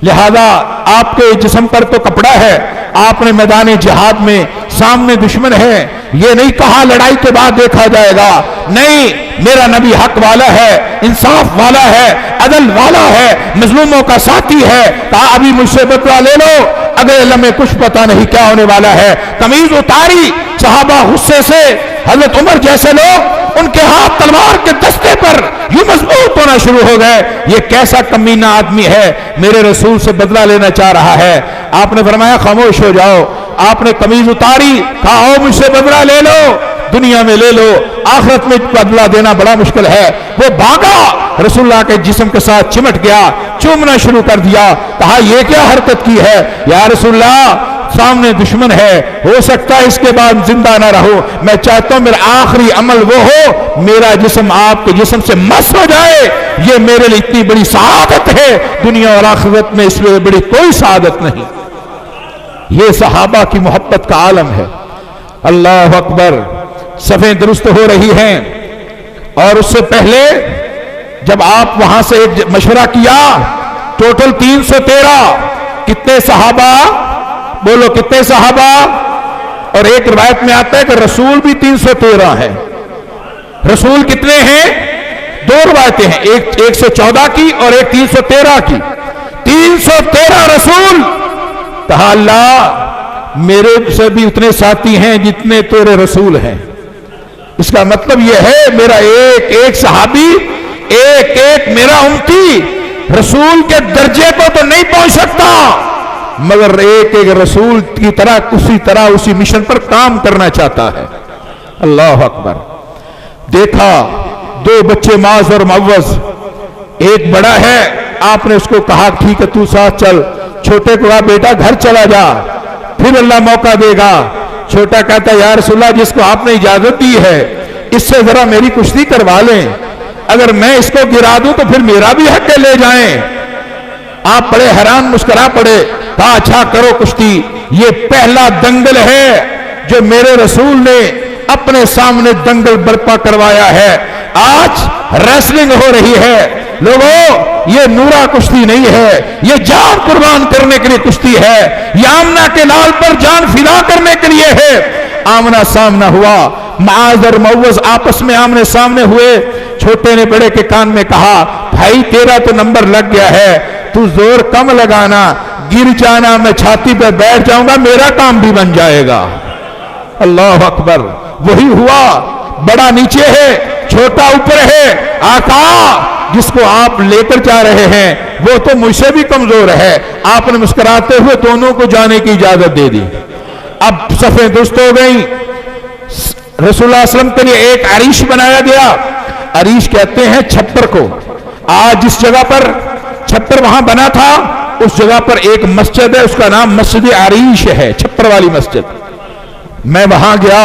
لہذا آپ کے جسم پر تو کپڑا ہے. آپ نے میدان جہاد میں سامنے دشمن ہے, یہ نہیں کہا لڑائی کے بعد دیکھا جائے گا. نہیں, میرا نبی حق والا ہے, انصاف والا ہے, عدل والا ہے, مظلوموں کا ساتھی ہے. کہا ابھی مجھ سے بدلہ لے لو, اگلے لمحے کچھ پتا نہیں کیا ہونے والا ہے. قمیض اتاری. صحابہ غصے سے, حضرت عمر جیسے لوگ ان کے ہاتھ تلوار کے دستے پر یوں مضبوط ہونا شروع ہو گئے. یہ کیسا کمینہ آدمی ہے, میرے رسول سے بدلہ لینا چاہ رہا ہے. آپ نے فرمایا خاموش ہو جاؤ. آپ نے قمیض اتاری, کہا آؤ مجھ سے بدلہ لے لو. دنیا میں لے لو, آخرت میں بدلہ دینا بڑا مشکل ہے. وہ بھاگا, رسول اللہ کے جسم کے ساتھ چمٹ گیا, چومنا شروع کر دیا. کہا یہ کیا حرکت کی ہے یا رسول اللہ, سامنے دشمن ہے, ہو سکتا ہے اس کے بعد زندہ نہ رہو. میں چاہتا ہوں میرا آخری عمل وہ ہو میرا جسم آپ کے جسم سے مس ہو جائے. یہ میرے لیے اتنی بڑی سعادت ہے, دنیا اور آخرت میں اس میں بڑی کوئی سعادت نہیں. یہ صحابہ کی محبت کا عالم ہے. اللہ اکبر. صفیں درست ہو رہی ہیں. اور اس سے پہلے جب آپ وہاں سے ایک مشورہ کیا, ٹوٹل 313. کتنے صحابہ بولو, کتنے صحابہ؟ اور ایک روایت میں آتا ہے کہ رسول بھی 313 ہے. رسول کتنے ہیں؟ دو روایتیں ہیں, ایک 114 کی اور ایک 313 کی. 313 رسول. کہا اللہ میرے سے بھی اتنے ساتھی ہیں جتنے تیرے رسول ہیں. اس کا مطلب یہ ہے میرا ایک ایک صحابی, ایک ایک میرا امتی رسول کے درجے کو تو نہیں پہنچ سکتا, مگر ایک ایک رسول کی طرح اسی مشن پر کام کرنا چاہتا ہے. اللہ اکبر. دیکھا دو بچے معاذ اور معوذ, ایک بڑا ہے, آپ نے اس کو کہا ٹھیک ہے تو ساتھ چل. چھوٹے کو کہا بیٹا گھر چلا جا, پھر اللہ موقع دے گا. چھوٹا کہتا یا رسول اللہ جس کو آپ نے اجازت دی ہے اس سے ذرا میری کشتی کروا لیں, اگر میں اس کو گرا دوں تو پھر میرا بھی حق لے جائیں. آپ بڑے حیران مسکرا پڑے. کہا اچھا کرو کشتی. یہ پہلا دنگل ہے جو میرے رسول نے اپنے سامنے دنگل برپا کروایا ہے. آج ریسلنگ ہو رہی ہے. لوگوں یہ نورا کشتی نہیں ہے, یہ جان قربان کرنے کے لیے کشتی ہے. یہ آمنہ کے لال پر جان فدا کرنے کے لیے ہے. آمنا سامنا ہوا, معاذ اور معوذ آپس میں آمنے سامنے ہوئے. چھوٹے نے بڑے کے کان میں کہا بھائی تیرا تو نمبر لگ گیا ہے, تو زور کم لگانا, گر جانا, میں چھاتی پہ بیٹھ جاؤں گا, میرا کام بھی بن جائے گا. اللہ اکبر. وہی ہوا. بڑا نیچے ہے, چھوٹا اوپر ہے. آقا جس کو آپ لے کر جا رہے ہیں وہ تو مجھ سے بھی کمزور ہے. آپ نے مسکراتے ہوئے دونوں کو جانے کی اجازت دے دی. اب صفیں درست ہو گئیں. رسول اللہ علیہ وسلم کے لیے ایک عریش بنایا گیا. عریش کہتے ہیں چھپر کو. آج جس جگہ پر چھپر وہاں بنا تھا اس جگہ پر ایک مسجد ہے, اس کا نام مسجد عریش ہے, چھپر والی مسجد. میں وہاں گیا.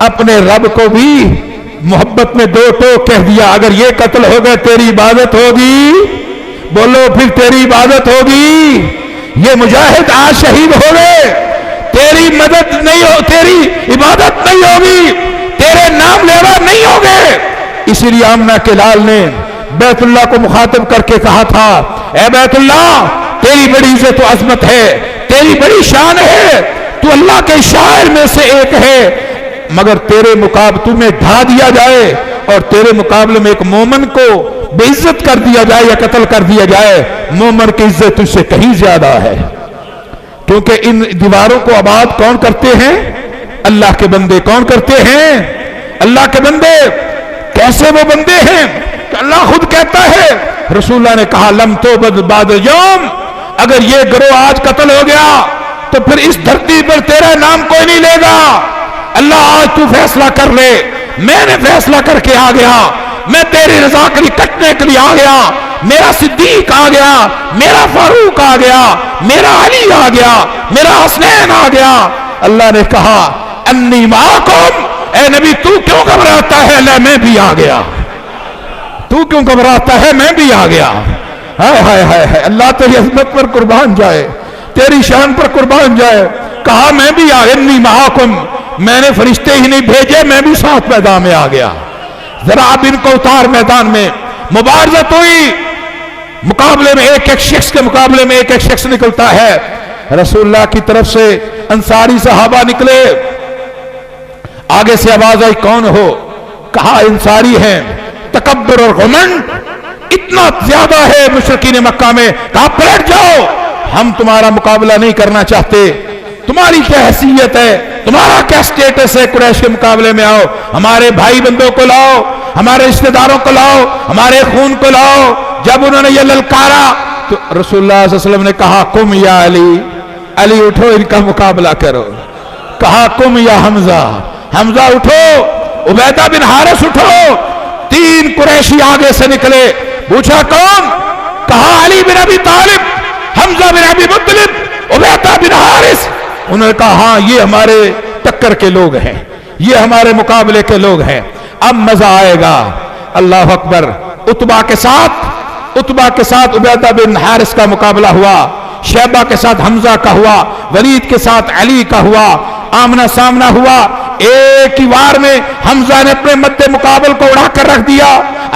اپنے رب کو بھی محبت میں دو ٹوک کہہ دیا، اگر یہ قتل ہو گئے تیری عبادت ہوگی؟ بولو پھر تیری عبادت ہوگی؟ یہ مجاہد آج شہید ہو گئے، تیری مدد نہیں ہو، تیری عبادت نہیں ہوگی، تیرے نام لیوا نہیں ہوگے۔ اسی لیے آمنہ کے لال نے بیت اللہ کو مخاطب کر کے کہا تھا، اے بیت اللہ تیری بڑی عزت و عظمت ہے، تیری بڑی شان ہے، تو اللہ کے شاعر میں سے ایک ہے، مگر تیرے مقابلے تمہیں ڈھا دیا جائے اور تیرے مقابلے میں ایک مومن کو بے عزت کر دیا جائے یا قتل کر دیا جائے، مومن کی عزت تجھ سے کہیں زیادہ ہے، کیونکہ ان دیواروں کو آباد کون کرتے ہیں؟ اللہ کے بندے۔ کون کرتے ہیں؟ اللہ کے بندے۔ کیسے وہ بندے ہیں کہ اللہ خود کہتا ہے، رسول اللہ نے کہا لم توبد بعد یوم، اگر یہ گروہ آج قتل ہو گیا تو پھر اس دھرتی پر تیرا نام کوئی نہیں لے گا، اللہ آج تو فیصلہ کر لے۔ میں نے فیصلہ کر کے آ گیا، میں تیری رضا کے لیے کٹنے کے لیے آ گیا، میرا صدیق آ گیا، میرا فاروق آ گیا، میرا علی آ گیا، میرا حسنین آ گیا۔ اللہ نے کہا انی معکم، اے نبی تو کیوں گھبراتا ہے؟ اللہ میں بھی آ گیا۔ تو کیوں گھبراتا ہے؟ میں بھی آ گیا۔ ہائے ہائے ہائے ہائے، اللہ تیری عظمت پر قربان جائے، تیری شان پر قربان جائے۔ کہا میں بھی آ گیا، انی معکم، میں نے فرشتے ہی نہیں بھیجے، میں بھی ساتھ میدان میں آ گیا۔ ذرا اب ان کو اتار میدان میں۔ مبارزت ہوئی، مقابلے میں ایک ایک شخص کے مقابلے میں ایک ایک شخص نکلتا ہے۔ رسول اللہ کی طرف سے انصاری صحابہ نکلے، آگے سے آواز آئی کون ہو؟ کہا انصاری ہیں۔ تکبر اور غمنڈ اتنا زیادہ ہے مشرکین مکہ میں، کہا پلٹ جاؤ، ہم تمہارا مقابلہ نہیں کرنا چاہتے، تمہاری کیا حیثیت ہے، تمہارا کیا سٹیٹس ہے، قریش کے مقابلے میں آؤ، ہمارے بھائی بندوں کو لاؤ، ہمارے رشتہ داروں کو لاؤ، ہمارے خون کو لاؤ۔ جب انہوں نے یہ للکارا تو رسول اللہ صلی اللہ علیہ وسلم نے کہا قم یا علی، علی اٹھو ان کا مقابلہ کرو۔ کہا قم یا حمزہ، حمزہ اٹھو، عبیدہ بن حارث اٹھو۔ تین قریشی آگے سے نکلے، پوچھا کون؟ کہا علی بن ابی طالب، حمزہ بن ابی مطلب، عبیدہ بن حارث۔ انہوں نے کہا ہاں یہ ہمارے ٹکر کے لوگ ہیں، یہ ہمارے مقابلے کے لوگ ہیں، اب مزہ آئے گا۔ اللہ اکبر۔ عتبہ کے ساتھ عبیدہ بن حارث کا مقابلہ ہوا، شیبہ کے ساتھ حمزہ کا ہوا، ولید کے ساتھ علی کا ہوا، آمنا سامنا ہوا۔ ایک ہی وار میں حمزہ نے اپنے مد مقابل کو اڑا کر رکھ دیا،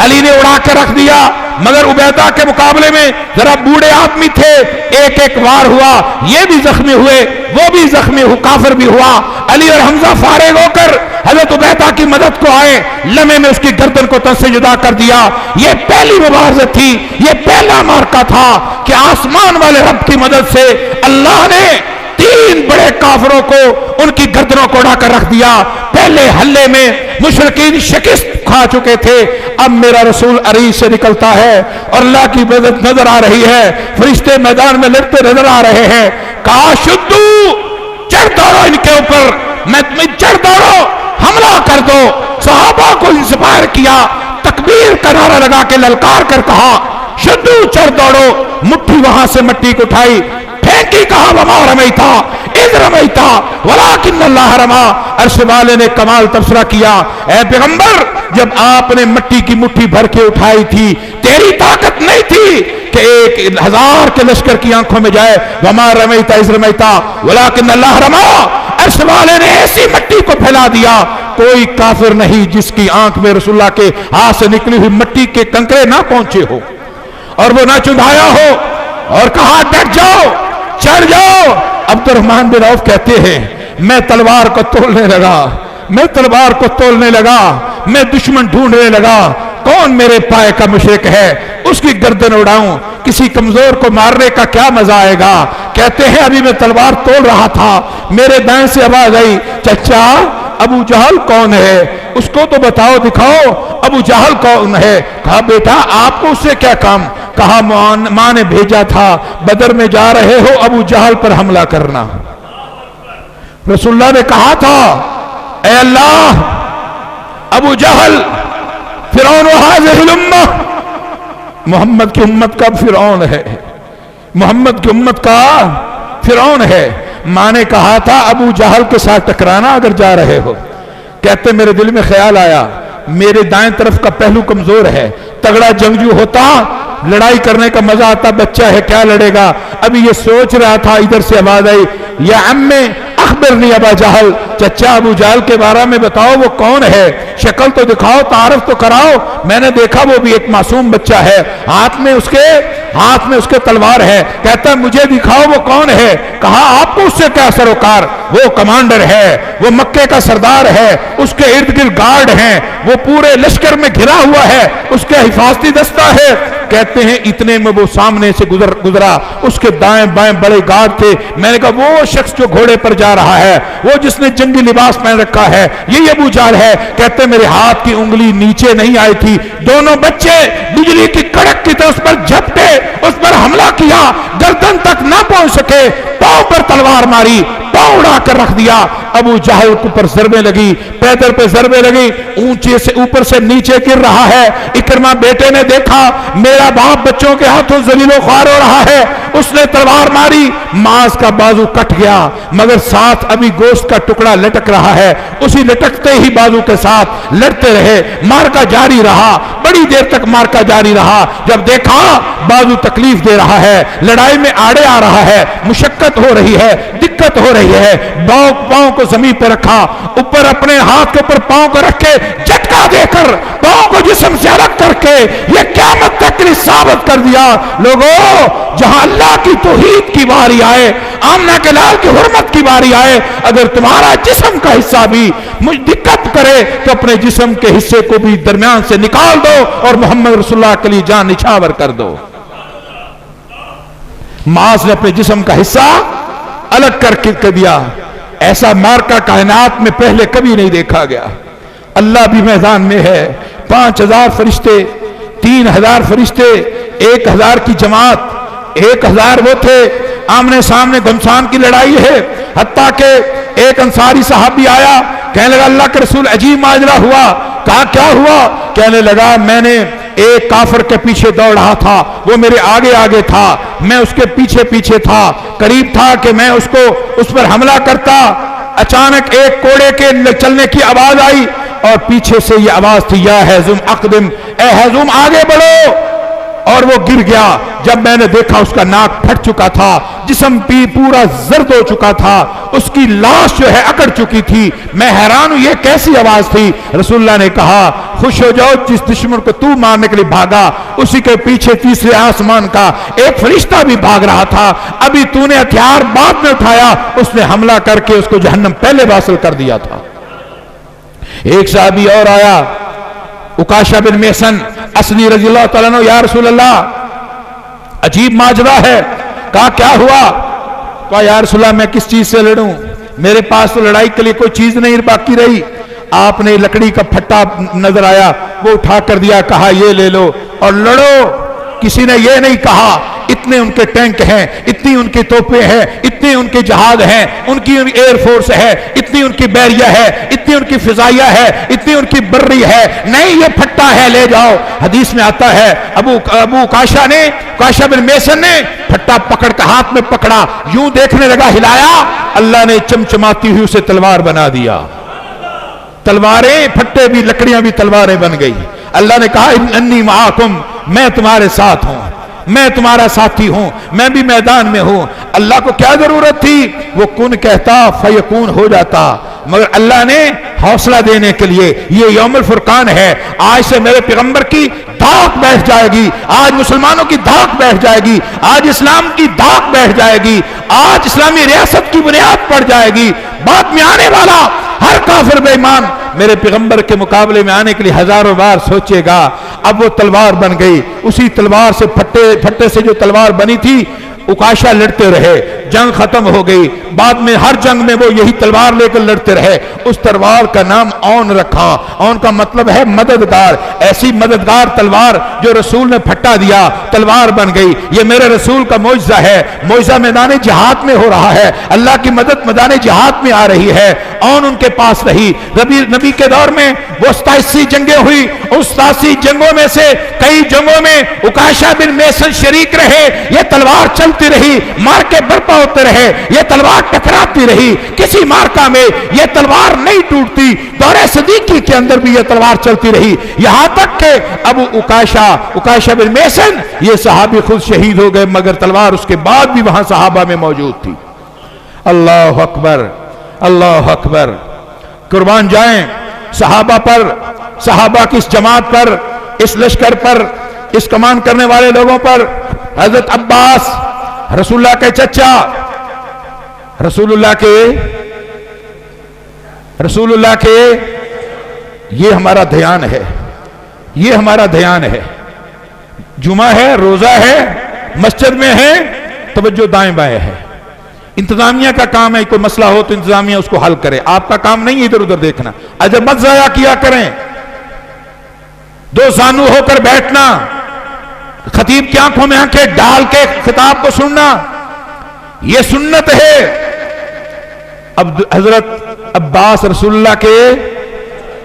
علی نے اڑا کر رکھ دیا، مگر عبیدہ کے مقابلے میں ذرا بوڑھے آدمی تھے، ایک ایک وار ہوا، یہ بھی زخمی ہوئے، وہ بھی زخمی ہو، کافر بھی ہوا۔ علی اور حمزہ فارغ ہو کر حضرت عبیدہ کی مدد کو آئے، لمحے میں اس کی گردن کو تن سے جدا کر دیا۔ یہ پہلی مبارزت تھی، یہ پہلا مارکا تھا کہ آسمان والے رب کی مدد سے اللہ نے تین بڑے کافروں کو ان کی گردنوں کو اڑا کر رکھ دیا۔ پہلے حلے میں مشرکین شکست کھا چکے تھے، اب میرا رسول عریش سے نکلتا ہے اور اللہ کی مدد نظر آ رہی ہے، فرشتے میدان میں لڑتے نظر آ رہے ہیں۔ کہا شدو، چڑھ دوڑو ان کے اوپر، میں تمہیں چڑھ دوڑو، حملہ کر دو۔ صحابہ کو انسپائر کیا، تکبیر کا نعرہ لگا کے للکار کر کہا شدو، چڑھ دوڑو۔ مٹھی وہاں سے مٹی کو اٹھائی، پھینکی، کہا وما رمیتا اذ رمیتا ولکن اللہ رما۔ عرش والے نے کمال تبصرہ کیا، اے پیغمبر جب آپ نے مٹی کی مٹھی بھر کے اٹھائی تھی، تیری طاقت نہیں تھی کہ 1000 کے لشکر کی آنکھوں میں جائے، وما رمیتا اذ رمیتا ولکن اللہ رما۔ عرش والے نے ایسی مٹی کو پھیلا دیا، کوئی کافر نہیں جس کی آنکھ میں رسول اللہ کے ہاتھ سے نکلی ہوئی مٹی کے کنکرے نہ پہنچے ہو اور وہ نہ چندھایا ہو، اور کہا ڈٹ جاؤ، چڑھ جاؤ۔ عبد الرحمن بن عوف کہتے ہیں میں تلوار کو تولنے لگا، میں دشمن ڈھونڈنے لگا، کون میرے پائے کا مشرک ہے، اس کی گردن اڑاؤں، کسی کمزور کو مارنے کا کیا مزہ آئے گا۔ کہتے ہیں ابھی میں تلوار تول رہا تھا، میرے دائیں سے آواز آئی چچا ابو جہل کون ہے، اس کو تو بتاؤ، دکھاؤ ابو جہل کون ہے۔ کہا بیٹا آپ کو اس سے کیا کام؟ کہا ماں نے بھیجا تھا، بدر میں جا رہے ہو ابو جہل پر حملہ کرنا۔ رسول اللہ نے کہا تھا اے اللہ ابو جہل فرعون وہذہ الامہ، محمد کی امت کا فرعون ہے، محمد کی امت کا فرعون ہے۔ ماں نے کہا تھا ابو جہل کے ساتھ ٹکرانا اگر جا رہے ہو۔ کہتے میرے دل میں خیال آیا میرے دائیں طرف کا پہلو کمزور ہے، تگڑا جنگجو ہوتا لڑائی کرنے کا مزہ آتا، بچہ ہے کیا لڑے گا۔ ابھی یہ سوچ رہا تھا، ادھر سے آواز آئی یا عمّے اخبرنی ابا جہل، چچا ابو جہل کے بارے میں بتاؤ وہ کون ہے، شکل تو دکھاؤ، تعارف تو کراؤ۔ میں نے دیکھا وہ بھی ایک معصوم بچہ ہے، ہاتھ میں اس کے تلوار ہے۔ کہتا ہے مجھے دکھاؤ وہ کون ہے۔ کہا آپ کو اس سے کیا سروکار، وہ کمانڈر ہے، وہ مکے کا سردار ہے، اس کے ارد گرد گارڈ ہیں، وہ پورے لشکر میں گھرا ہوا ہے، اس کے حفاظتی دستہ ہے۔ کہتے ہیں اتنے میں وہ سامنے سے گزرا، اس کے دائیں بائیں بڑے گارڈ تھے۔ میں نے کہا وہ شخص جو گھوڑے پر جا رہا ہے، وہ جس نے جنگی لباس پہن رکھا ہے، یہ ابو جہل ہے۔ کہتے میرے ہاتھ کی انگلی نیچے نہیں آئی تھی، دونوں بچے بجلی کی کڑک کی طرح اس پر جھپٹے، اس پر حملہ کیا، گردن تک نہ پہنچ سکے، پاؤں پر تلوار ماری، پاؤں اڑا کر رکھ دیا۔ ابو جہل کو پر ضربیں لگی، پیدر پہ ضربیں لگی، اونچے سے اوپر سے نیچے گر رہا ہے۔ اکرمہ بیٹے نے دیکھا میرا باپ بچوں کے ہاتھوں ذلیل و خوار ہو رہا ہے، اس نے تلوار ماری، ماس کا بازو کٹ گیا، مگر ساتھ ابھی گوشت کا ٹکڑا لٹک رہا ہے۔ اسی لٹکتے ہی بازو کے ساتھ لڑتے رہے، مارکا جاری رہا، بڑی دیر تک مارکا جاری رہا۔ جب دیکھا بازو تکلیف دے رہا ہے، لڑائی میں آڑے آ رہا ہے، مشقت ہو رہی ہے، دقت ہو رہی ہے، پاؤں کو زمین پہ رکھا، اوپر اپنے ہاتھ کے اوپر پاؤں کو رکھ کے جھٹکا دے کر پاؤں کو جسم سے الگ کر کے یہ قیامت تک کے لیے ثابت کر دیا، لوگوں جہاں اللہ کی توحید کی باری آئے، آمنہ کے لال کی حرمت کی باری آئے، اگر تمہارا جسم کا حصہ بھی مجھ دقت کرے تو اپنے جسم کے حصے کو بھی درمیان سے نکال دو اور محمد رسول اللہ کے لیے جان نچھاور کر دو۔ معاذ نے اپنے جسم کا حصہ الگ کر دیا۔ ایسا مارکا کائنات میں پہلے کبھی نہیں دیکھا گیا۔ اللہ بھی میدان میں ہے، 5000 فرشتے، 3000 فرشتے، 1000 کی جماعت، 1000 وہ تھے، آمنے سامنے گھمسان کی لڑائی ہے۔ حتیٰ کہ ایک انصاری صحابی آیا، کہنے لگا اللہ کے رسول عجیب ماجرا ہوا۔ کہا کیا ہوا؟ کہنے لگا میں نے ایک کافر کے پیچھے دوڑ رہا تھا، وہ میرے آگے آگے تھا، میں اس کے پیچھے پیچھے تھا، قریب تھا کہ میں اس پر حملہ کرتا۔ اچانک ایک کوڑے کے چلنے کی آواز آئی اور پیچھے سے یہ آواز تھی یا حیزم اقدم، اے حیزم آگے بڑھو، اور وہ گر گیا۔ جب میں نے دیکھا اس کا ناک پھٹ چکا تھا، جسم پورا زرد ہو چکا تھا، اس کی لاش جو ہے اکڑ چکی تھی۔ میں حیران ہوں یہ کیسی آواز تھی۔ رسول اللہ نے کہا خوش ہو جاؤ، جس دشمن کو تو مارنے کے لیے بھاگا اسی کے پیچھے تیسرے آسمان کا ایک فرشتہ بھی بھاگ رہا تھا، ابھی تو نے ہتھیار بعد میں اٹھایا، اس نے حملہ کر کے اس کو جہنم پہلے واصل کر دیا تھا۔ ایک صحابی اور آیا، عکاشہ بن محصن اسدی رضی اللہ تعالیٰ عنہ، یا رسول اللہ عجیب ماجرا ہے۔ کہا کیا ہوا؟ کہا یا رسول اللہ میں کس چیز سے لڑوں، میرے پاس تو لڑائی کے لیے کوئی چیز نہیں باقی رہی۔ آپ نے لکڑی کا پھٹا نظر آیا، وہ اٹھا کر دیا، کہا یہ لے لو اور لڑو۔ کسی نے یہ نہیں کہا اتنے ان کے ٹینک ہیں، اتنی ان کی توپیں ہیں، اتنے ان کے جہاز ہیں، ان کی ایئر فورس ہے، اتنی ان کی بحریہ ہے، اتنی ان کی فضائیہ ہے، اتنی ان کی بری ہے، نہیں یہ پھٹا ہے لے جاؤ۔ حدیث میں آتا ہے ابو عکاشہ بن محصن نے پھٹا پکڑ کے ہاتھ میں پکڑا، یوں دیکھنے لگا، ہلایا، اللہ نے چمچماتی ہوئی اسے تلوار بنا دیا۔ تلواریں پھٹے بھی، لکڑیاں بھی تلواریں بن گئی۔ اللہ نے کہا انی معاکم، میں تمہارے ساتھ ہوں، میں تمہارا ساتھی ہوں، میں بھی میدان میں ہوں۔ اللہ کو کیا ضرورت تھی؟ وہ کن کہتا فیکون ہو جاتا، مگر اللہ نے حوصلہ دینے کے لیے یہ یوم الفرقان ہے، آج سے میرے پیغمبر کی دھاک بیٹھ جائے گی، آج مسلمانوں کی دھاک بیٹھ جائے گی، آج اسلام کی دھاک بیٹھ جائے گی، آج اسلامی ریاست کی بنیاد پڑ جائے گی۔ بعد میں آنے والا ہر کافر بے ایمان میرے پیغمبر کے مقابلے میں آنے کے لیے ہزاروں بار سوچے گا۔ اب وہ تلوار بن گئی، اسی تلوار سے پھٹے سے جو تلوار بنی تھی، عکاشہ لڑتے رہے، جنگ ختم ہو گئی۔ بعد میں ہر جنگ میں وہ یہی تلوار لے کر لڑتے رہے۔ اس تلوار کا نام اون رکھا، اون کا مطلب ہے مددگار، ایسی مددگار تلوار جو رسول نے پھٹا دیا، تلوار بن گئی۔ یہ میرے رسول کا معجزہ ہے، معجزہ میدان جہاد میں ہو رہا ہے، اللہ کی مدد میدان جہاد میں آ رہی ہے۔ اون ان کے پاس رہی۔ نبی کے دور میں وہ 87 جنگیں ہوئی، اس 87 جنگوں میں سے کئی جنگوں میں عکاشہ بن محصن شریک رہے، یہ تلوار چلتی رہی، مار کے برپا ہوتے رہے, یہ تلوار ٹکراتی رہی, کسی مارکا میں یہ تلوار نہیں ٹوٹتی, دور صدیقی کے اندر بھی یہ تلوار چلتی رہی, یہاں تک کہ ابو عکاشہ بن محصن یہ صحابی خود شہید ہو گئے, مگر تلوار اس کے بعد بھی وہاں صحابہ میں موجود تھی. اللہ اکبر, اللہ اکبر. قربان جائیں صحابہ پر, صحابہ کی اس جماعت پر, اس لشکر پر, اس کمان کرنے والے لوگوں پر. حضرت عباس رسول اللہ کے چچا, رسول اللہ کے یہ ہمارا دھیان ہے, یہ ہمارا دھیان ہے. جمعہ ہے, روزہ ہے, مسجد میں ہے, توجہ دائیں بائیں ہے. انتظامیہ کا کام ہے, کوئی مسئلہ ہو تو انتظامیہ اس کو حل کرے, آپ کا کام نہیں ہے ادھر ادھر دیکھنا. اجب مت ضائع کیا کریں, دو زانو ہو کر بیٹھنا, خطیب کی آنکھوں میں آنکھیں ڈال کے خطاب کو سننا, یہ سنت ہے. اب حضرت عباس رسول اللہ کے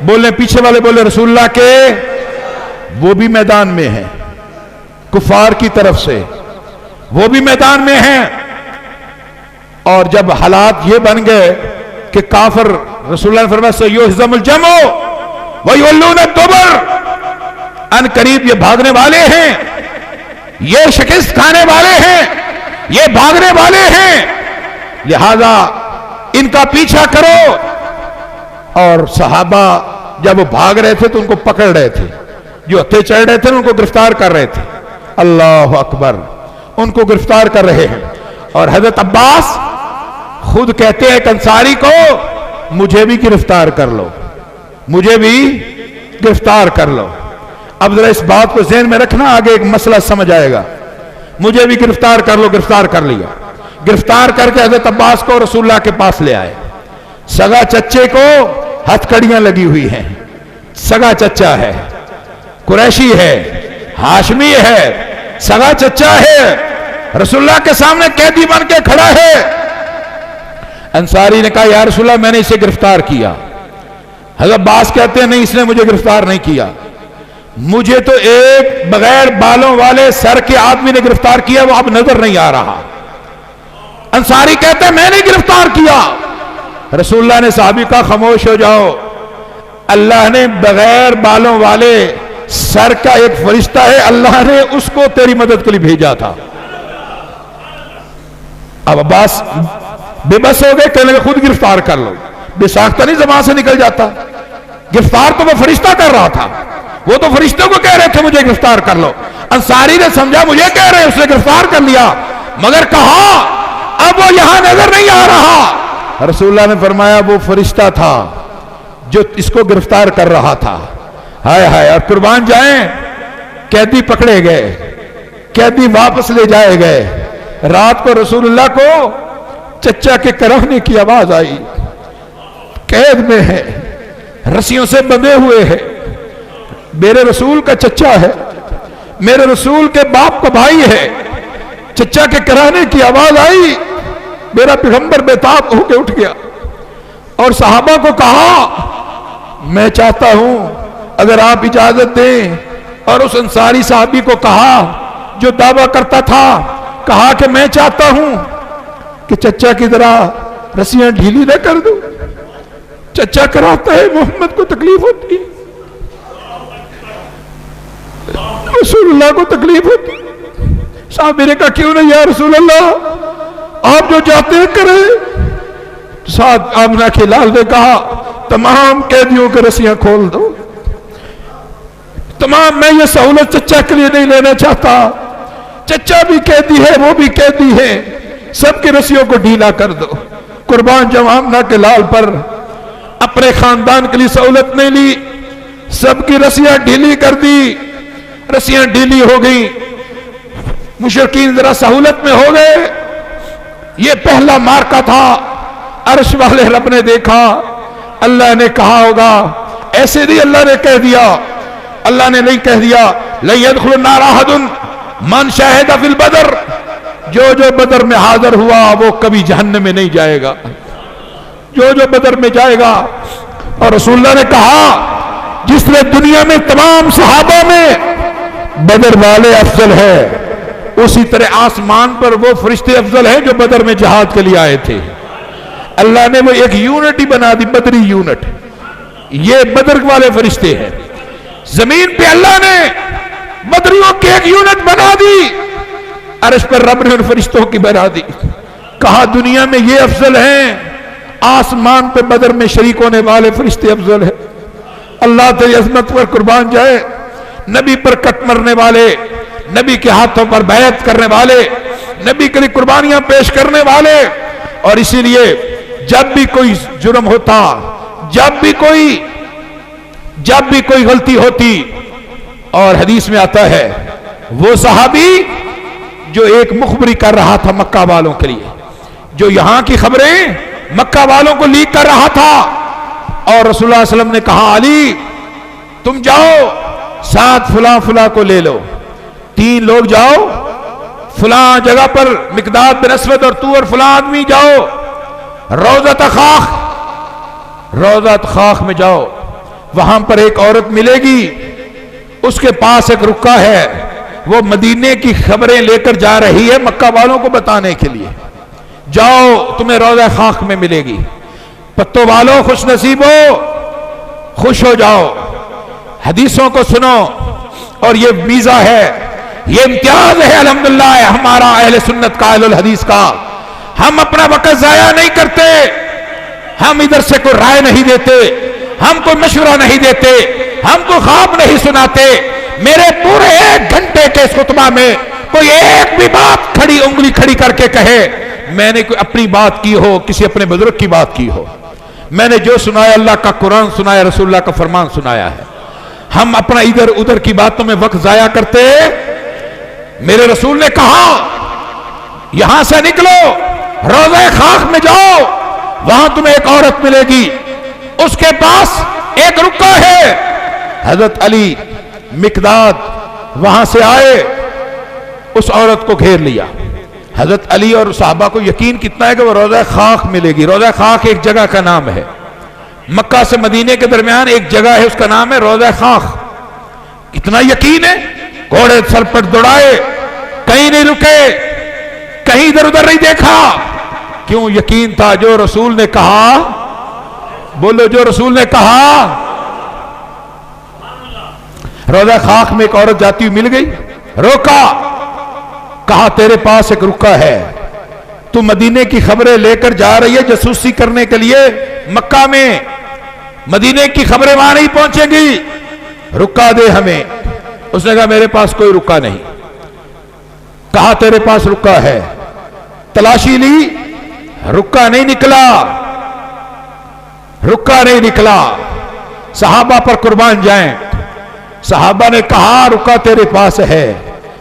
بولے, پیچھے والے بولے رسول اللہ کے, وہ بھی میدان میں ہیں کفار کی طرف سے, وہ بھی میدان میں ہیں. اور جب حالات یہ بن گئے کہ کافر, رسول اللہ نے فرمایا سیہزم الجمع ویولون الدبر, ان قریب یہ بھاگنے والے ہیں, یہ شکست کھانے والے ہیں, یہ بھاگنے والے ہیں, لہذا ان کا پیچھا کرو. اور صحابہ جب وہ بھاگ رہے تھے تو ان کو پکڑ رہے تھے, جو ہتھے چڑھ رہے تھے ان کو گرفتار کر رہے تھے. اللہ اکبر, ان کو گرفتار کر رہے ہیں. اور حضرت عباس خود کہتے ہیں ایک انصاری کو, مجھے بھی گرفتار کر لو, مجھے بھی گرفتار کر لو. اب ذرا اس بات کو ذہن میں رکھنا, آگے ایک مسئلہ سمجھ آئے گا. مجھے بھی گرفتار کر لو, گرفتار کر لیا. گرفتار کر کے حضرت عباس کو رسول اللہ کے پاس لے آئے. سگا چچے کو ہتھ کڑیاں لگی ہوئی ہیں, سگا چچا ہے, قریشی ہے, ہاشمی ہے, سگا چچا ہے, رسول اللہ کے سامنے قیدی بن کے کھڑا ہے. انصاری نے کہا یا رسول اللہ میں نے اسے گرفتار کیا. حضرت عباس کہتے ہیں نہیں, اس نے مجھے گرفتار نہیں کیا, مجھے تو ایک بغیر بالوں والے سر کے آدمی نے گرفتار کیا, وہ اب نظر نہیں آ رہا. انصاری کہتے ہیں میں نے گرفتار کیا. رسول اللہ نے صحابی کہا خاموش ہو جاؤ, اللہ نے بغیر بالوں والے سر کا ایک فرشتہ ہے, اللہ نے اس کو تیری مدد کے لیے بھیجا تھا. اب عباس بے بس ہو گئے, کہنے لگے خود گرفتار کر لو. بے ساختہ نہیں زبان سے نکل جاتا, گرفتار تو وہ فرشتہ کر رہا تھا, وہ تو فرشتوں کو کہہ رہے تھے مجھے گرفتار کر لو. انصاری نے سمجھا مجھے کہہ رہے ہیں, اس نے گرفتار کر لیا, مگر کہا اب وہ یہاں نظر نہیں آ رہا. رسول اللہ نے فرمایا وہ فرشتہ تھا جو اس کو گرفتار کر رہا تھا. ہائے ہائے. اور قربان جائیں, قیدی پکڑے گئے, قیدی واپس لے جائے گئے. رات کو رسول اللہ کو چچا کے کراہنے کی آواز آئی, قید میں ہے, رسیوں سے بندھے ہوئے ہیں, میرے رسول کا چچا ہے, میرے رسول کے باپ کا بھائی ہے. چچا کے کراہنے کی آواز آئی, میرا پیغمبر بےتاب ہو کے اٹھ گیا اور صحابہ کو کہا میں چاہتا ہوں اگر آپ اجازت دیں, اور اس انصاری صحابی کو کہا جو دعویٰ کرتا تھا, کہا کہ میں چاہتا ہوں کہ چچا کی طرح رسیاں ڈھیلی نہ کر دوں. چچا کراتا ہے, محمد کو تکلیف ہوتی ہے, رسول اللہ کو تکلیف ہوتی. صاحب میرے کہا کیوں نہیں یا رسول اللہ, آپ جو چاہتے ہیں کریں. ساتھ آمنہ کے لال نے کہا تمام قیدیوں کے رسیاں کھول دو, تمام. میں یہ سہولت چچا کے لیے نہیں لینا چاہتا, چچا بھی قیدی ہے, وہ بھی قیدی ہے, سب کی رسیوں کو ڈھیلا کر دو. قربان جب آمنہ کے لال پر اپنے خاندان کے لیے سہولت نہیں لی, سب کی رسیاں ڈھیلی کر دی. رسیاں ڈھیلی ہو گئی, مشرکین ذرا سہولت میں ہو گئے. یہ پہلا مارکا تھا, عرش والے رب نے دیکھا, اللہ نے کہا ہوگا, ایسے نہیں اللہ نے کہہ دیا, اللہ نے نہیں کہہ دیا لن يدخل النار احد من شاہد فی البدر, جو بدر میں حاضر ہوا وہ کبھی جہنم میں نہیں جائے گا, جو بدر میں جائے گا. اور رسول اللہ نے کہا جس نے دنیا میں تمام صحابہ میں بدر والے افضل ہے, اسی طرح آسمان پر وہ فرشتے افضل ہیں جو بدر میں جہاد کے لیے آئے تھے. اللہ نے وہ ایک یونٹ ہی بنا دی، بدری یونٹ. یہ بدر والے فرشتے ہیں. زمین پہ اللہ نے بدریوں کی ایک یونٹ بنا دی، عرش پر رب نے ان فرشتوں کی بنا دی. کہا دنیا میں یہ افضل ہیں، آسمان پہ بدر میں شریک ہونے والے فرشتے افضل ہیں. اللہ تیری عظمت پر قربان جائے. نبی پر کٹ مرنے والے، نبی کے ہاتھوں پر بیعت کرنے والے، نبی کے لیے قربانیاں پیش کرنے والے. اور اسی لیے جب بھی کوئی جرم ہوتا، جب بھی کوئی غلطی ہوتی، اور حدیث میں آتا ہے وہ صحابی جو ایک مخبری کر رہا تھا مکہ والوں کے لیے، جو یہاں کی خبریں مکہ والوں کو لیک کر رہا تھا، اور رسول اللہ صلی اللہ علیہ وسلم نے کہا علی تم جاؤ ساتھ فلاں فلاں کو لے لو، 3 لوگ جاؤ فلاں جگہ پر، مقداد بن اسود اور تو اور فلاں آدمی جاؤ روضۃ خاخ میں جاؤ. وہاں پر ایک عورت ملے گی، اس کے پاس ایک رکا ہے، وہ مدینے کی خبریں لے کر جا رہی ہے مکہ والوں کو بتانے کے لیے. جاؤ تمہیں روضہ خاک میں ملے گی. پتوں والوں خوش نصیب ہو، خوش ہو جاؤ، حدیثوں کو سنو. اور یہ میزہ ہے، یہ امتیاز ہے الحمدللہ ہمارا اہل سنت کا، اہل الحدیث کا. ہم اپنا وقت ضائع نہیں کرتے، ہم ادھر سے کوئی رائے نہیں دیتے، ہم کوئی مشورہ نہیں دیتے، ہم کو خواب نہیں سناتے. میرے پورے 1 گھنٹے کے اس خطبہ میں کوئی ایک بھی بات انگلی کھڑی کر کے کہے میں نے کوئی اپنی بات کی ہو، کسی اپنے بزرگ کی بات کی ہو. میں نے جو سنایا اللہ کا قرآن سنایا، رسول اللہ کا فرمان سنایا ہے. ہم اپنا ادھر ادھر کی باتوں میں وقت ضائع کرتے. میرے رسول نے کہا یہاں سے نکلو روضہ خاک میں جاؤ، وہاں تمہیں ایک عورت ملے گی، اس کے پاس ایک رکا ہے. حضرت علی مقداد وہاں سے آئے، اس عورت کو گھیر لیا. حضرت علی اور صحابہ کو یقین کتنا ہے کہ وہ روضہ خاک ملے گی. روضہ خاک ایک جگہ کا نام ہے، مکہ سے مدینے کے درمیان ایک جگہ ہے، اس کا نام ہے روضہ خاک. اتنا یقین ہے، گھوڑے سر پر دوڑائے، کہیں نہیں رکے، کہیں ادھر ادھر نہیں دیکھا. کیوں؟ یقین تھا جو رسول نے کہا. بولو جو رسول نے کہا. روضہ خاک میں ایک عورت جاتی ہوئی مل گئی، روکا، کہا تیرے پاس ایک رکا ہے، تو مدینے کی خبریں لے کر جا رہی ہے جاسوسی کرنے کے لیے مکہ میں، مدینے کی خبریں وہاں نہیں پہنچے گی، رکا دے ہمیں. اس نے کہا میرے پاس کوئی رکا نہیں. کہا تیرے پاس رکا ہے. تلاشی لی، رکا نہیں نکلا، رکا نہیں نکلا. صحابہ پر قربان جائیں، صحابہ نے کہا رکا تیرے پاس ہے.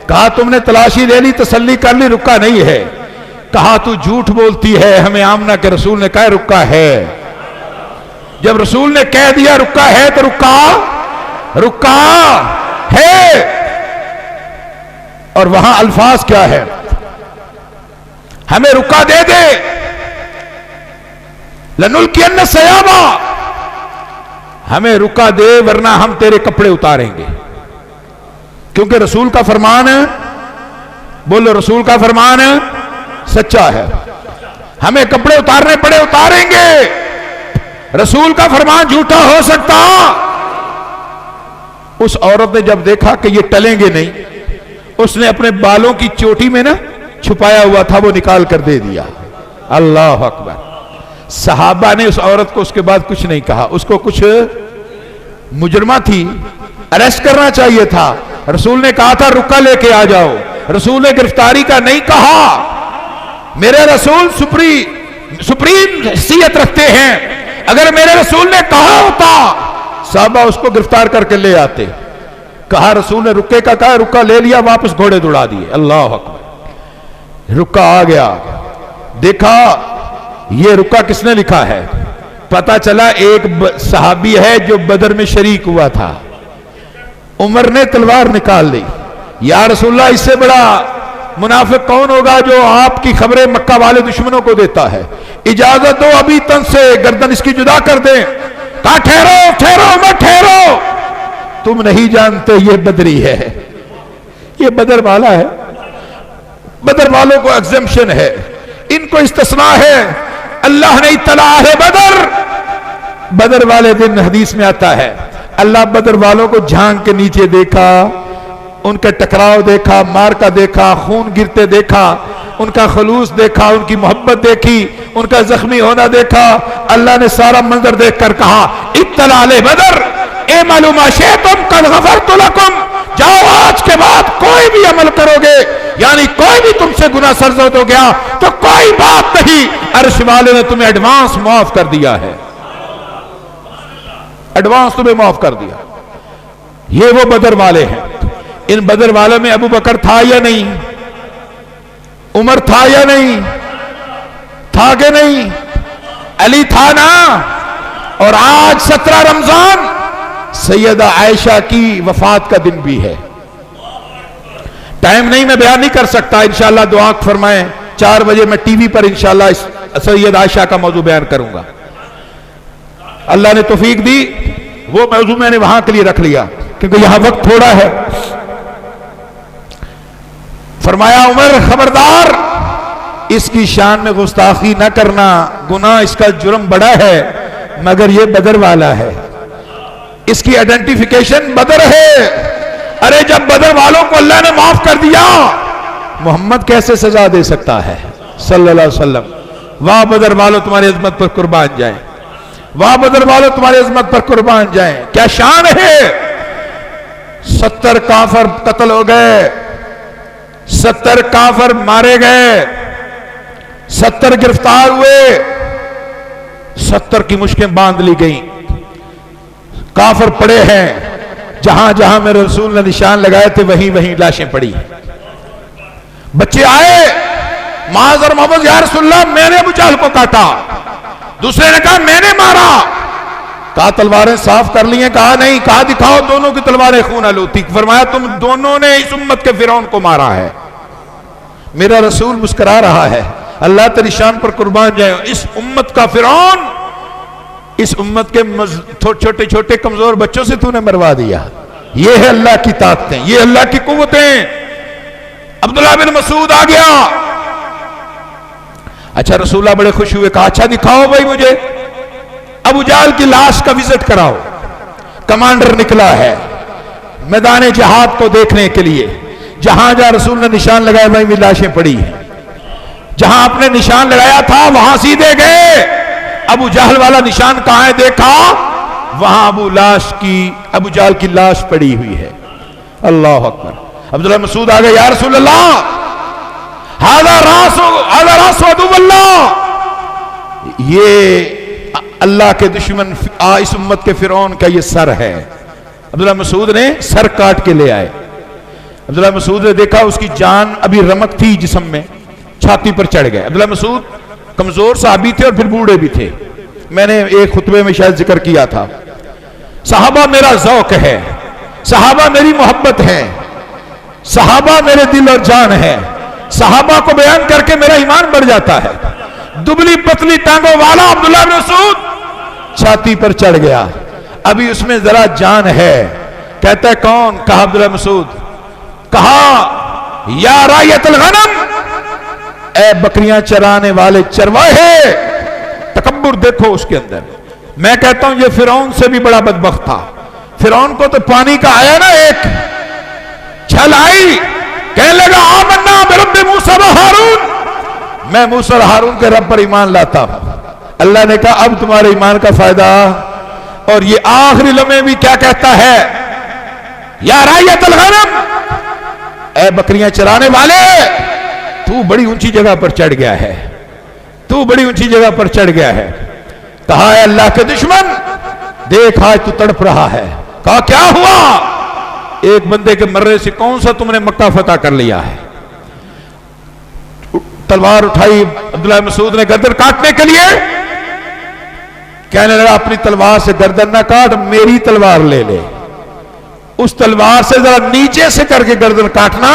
کہا تم نے تلاشی لے لی، تسلی کر لی، رکا نہیں ہے. کہا تو جھوٹ بولتی ہے، ہمیں آمنہ کے رسول نے کہا رکا ہے. جب رسول نے کہہ دیا رکا ہے تو رکا ہے. اور وہاں الفاظ کیا ہے؟ ہمیں رکا دے دے، لَنُلْقِيَنَّ السَّيَابَ، ہمیں رکا دے ورنہ ہم تیرے کپڑے اتاریں گے. کیونکہ رسول کا فرمان ہے، بولو رسول کا فرمان ہے سچا ہے. ہمیں کپڑے اتارنے پڑے اتاریں گے. رسول کا فرمان جھوٹا ہو سکتا؟ اس عورت نے جب دیکھا کہ یہ ٹلیں گے نہیں، اس نے اپنے بالوں کی چوٹی میں نا چھپایا ہوا تھا وہ نکال کر دے دیا. اللہ اکبر. صحابہ نے اس عورت کو اس کے بعد کچھ نہیں کہا. اس کو کچھ مجرمہ تھی، اریسٹ کرنا چاہیے تھا. رسول نے کہا تھا رکا لے کے آ جاؤ. رسول نے گرفتاری کا نہیں کہا. میرے رسول سپریم حیثیت رکھتے ہیں. اگر میرے رسول نے کہا ہوتا صحابہ اس کو گرفتار کر کے لے آتے. کہا رسول نے رکے کا کہا، رکا لے لیا، واپس گھوڑے دوڑا دیے. اللہ اکبر. رکا آ گیا، دیکھا یہ رکا کس نے لکھا ہے. پتا چلا ایک صحابی ہے جو بدر میں شریک ہوا تھا. عمر نے تلوار نکال لی. یا رسول اللہ اس سے بڑا منافق کون ہوگا جو آپ کی خبریں مکہ والے دشمنوں کو دیتا ہے. اجازت دو ابھی تن سے گردن اس کی جدا کر دیں. کہا ٹھہرو ٹھہرو عمر ٹھہرو، تم نہیں جانتے یہ بدری ہے، یہ بدر والا ہے. بدر والوں کو ایگزمپشن ہے، ان کو استثناء ہے۔ اللہ نے اطلاع ہے بدر والے دن حدیث میں آتا ہے اللہ بدر والوں کو جھانک کے نیچے دیکھا، ان کا ٹکراؤ دیکھا، مار کا دیکھا، خون گرتے دیکھا، ان کا خلوص دیکھا، ان کی محبت دیکھی، ان کا زخمی ہونا دیکھا۔ اللہ نے سارا منظر دیکھ کر کہا اطلاع بدر اعملوا ما شئتم قد غفرت لکم، جاؤ آج کے بعد کوئی بھی عمل کرو گے، یعنی کوئی بھی تم سے گناہ سرزد ہو گیا تو کوئی بات نہیں، عرش والے نے تمہیں ایڈوانس معاف کر دیا ہے، ایڈوانس تمہیں معاف کر دیا۔ یہ وہ بدر والے ہیں۔ ان بدر والوں میں ابو بکر تھا یا نہیں؟ عمر تھا یا نہیں؟ تھا کہ نہیں؟ علی تھا نا؟ اور آج 17 رمضان سیدہ عائشہ کی وفات کا دن بھی ہے۔ ٹائم نہیں، میں بیان نہیں کر سکتا، انشاءاللہ دعا فرمائیں 4 بجے میں ٹی وی پر انشاءاللہ سیدہ عائشہ کا موضوع بیان کروں گا۔ اللہ نے توفیق دی، وہ موضوع میں نے وہاں کے لیے رکھ لیا کیونکہ یہاں وقت تھوڑا ہے۔ فرمایا عمر خبردار، اس کی شان میں گستاخی نہ کرنا، گناہ اس کا جرم بڑا ہے، مگر یہ بدر والا ہے، اس کی آئیڈینٹیفیکیشن بدر ہے۔ ارے جب بدر والوں کو اللہ نے معاف کر دیا، محمد کیسے سزا دے سکتا ہے صلی اللہ علیہ وسلم؟ واہ بدر والوں تمہاری عظمت پر قربان جائیں، واہ بدر والوں تمہاری عظمت پر قربان جائیں، کیا شان ہے۔ 70 کافر قتل ہو گئے، 70 کافر مارے گئے، 70 گرفتار ہوئے، 70 کی مشکیں باندھ لی گئیں، کافر پڑے ہیں، جہاں جہاں میرے رسول نے نشان لگائے تھے وہیں وہیں لاشیں پڑی۔ بچے آئے، معاذ اور محمد یا رسول اللہ میں نے ابو جہل کو کاٹا، دوسرے نے کہا میں نے مارا، کہا تلواریں صاف کر لی ہیں؟ کہا نہیں، کہا دکھاؤ دونوں کی تلواریں خون آلوتی۔ فرمایا تم دونوں نے اس امت کے فرعون کو مارا ہے۔ میرا رسول مسکرا رہا ہے، اللہ تیری شان پر قربان جائے، اس امت کا فرعون اس امت کے چھوٹے چھوٹے کمزور بچوں سے تو نے مروا دیا۔ یہ ہے اللہ کی طاقتیں، یہ اللہ کی قوتیں۔ عبداللہ بن مسعود آ گیا، اچھا رسول اللہ بڑے خوش ہوئے، کہا اچھا دکھاؤ بھائی مجھے ابو جہل کی لاش کا وزٹ کراؤ۔ کمانڈر نکلا ہے میدان جہاد کو دیکھنے کے لیے، جہاں جہاں رسول نے نشان لگایا وہیں بھی لاشیں پڑی ہیں، جہاں آپ نے نشان لگایا تھا وہاں سیدھے گئے، ابو جہل والا نشان کہاں ہے دیکھا، وہاں ابو جہل کی لاش پڑی ہوئی ہے۔ اللہ اکبر۔ عبداللہ مسعود آ گئے، یا رسول اللہ ہذا راس عدو اللہ، یہ اللہ کے دشمن اس امت کے فرعون کا یہ سر ہے۔ عبداللہ مسعود نے سر کاٹ کے لے آئے۔ عبداللہ مسعود نے دیکھا اس کی جان ابھی رمق تھی جسم میں، چھاتی پر چڑھ گئے۔ عبداللہ مسعود کمزور صحابی تھے اور پھر بوڑھے بھی تھے، میں نے ایک خطبے میں شاید ذکر کیا تھا۔ صحابہ میرا ذوق ہے، صحابہ میری محبت ہے، صحابہ میرے دل اور جان ہے، صحابہ کو بیان کر کے میرا ایمان بڑھ جاتا ہے۔ دبلی پتلی ٹانگوں والا عبداللہ بن مسعود چھاتی پر چڑھ گیا، ابھی اس میں ذرا جان ہے، کہتا ہے کون؟ کہا عبداللہ مسعود، کہا یا رایت الغنم، اے بکریاں چرانے والے چرواہے، تکبر دیکھو اس کے اندر۔ میں کہتا ہوں یہ فرعون سے بھی بڑا بدبخت تھا۔ فرعون کو تو پانی کا آیا نا ایک چھل آئی، کہنے لگا آمنا برب موسیٰ و ہارون، میں موسیٰ اور ہارون کے رب پر ایمان لاتا ہوں۔ اللہ نے کہا اب تمہارے ایمان کا فائدہ، اور یہ آخری لمحے بھی کیا کہتا ہے، یا رایت الغنم، اے بکریاں چرانے والے، تو بڑی اونچی جگہ پر چڑھ گیا ہے، تو بڑی اونچی جگہ پر چڑھ گیا ہے۔ کہا اے اللہ کے دشمن دیکھ آج تو تڑپ رہا ہے۔ کہا کیا ہوا؟ ایک بندے کے مرنے سے کون سا تم نے مکہ فتح کر لیا ہے؟ تلوار اٹھائی عبداللہ مسعود نے گردن کاٹنے کے لیے، کہنے لگا اپنی تلوار سے گردن نہ کاٹ، میری تلوار لے لے، اس تلوار سے ذرا نیچے سے کر کے گردن کاٹنا،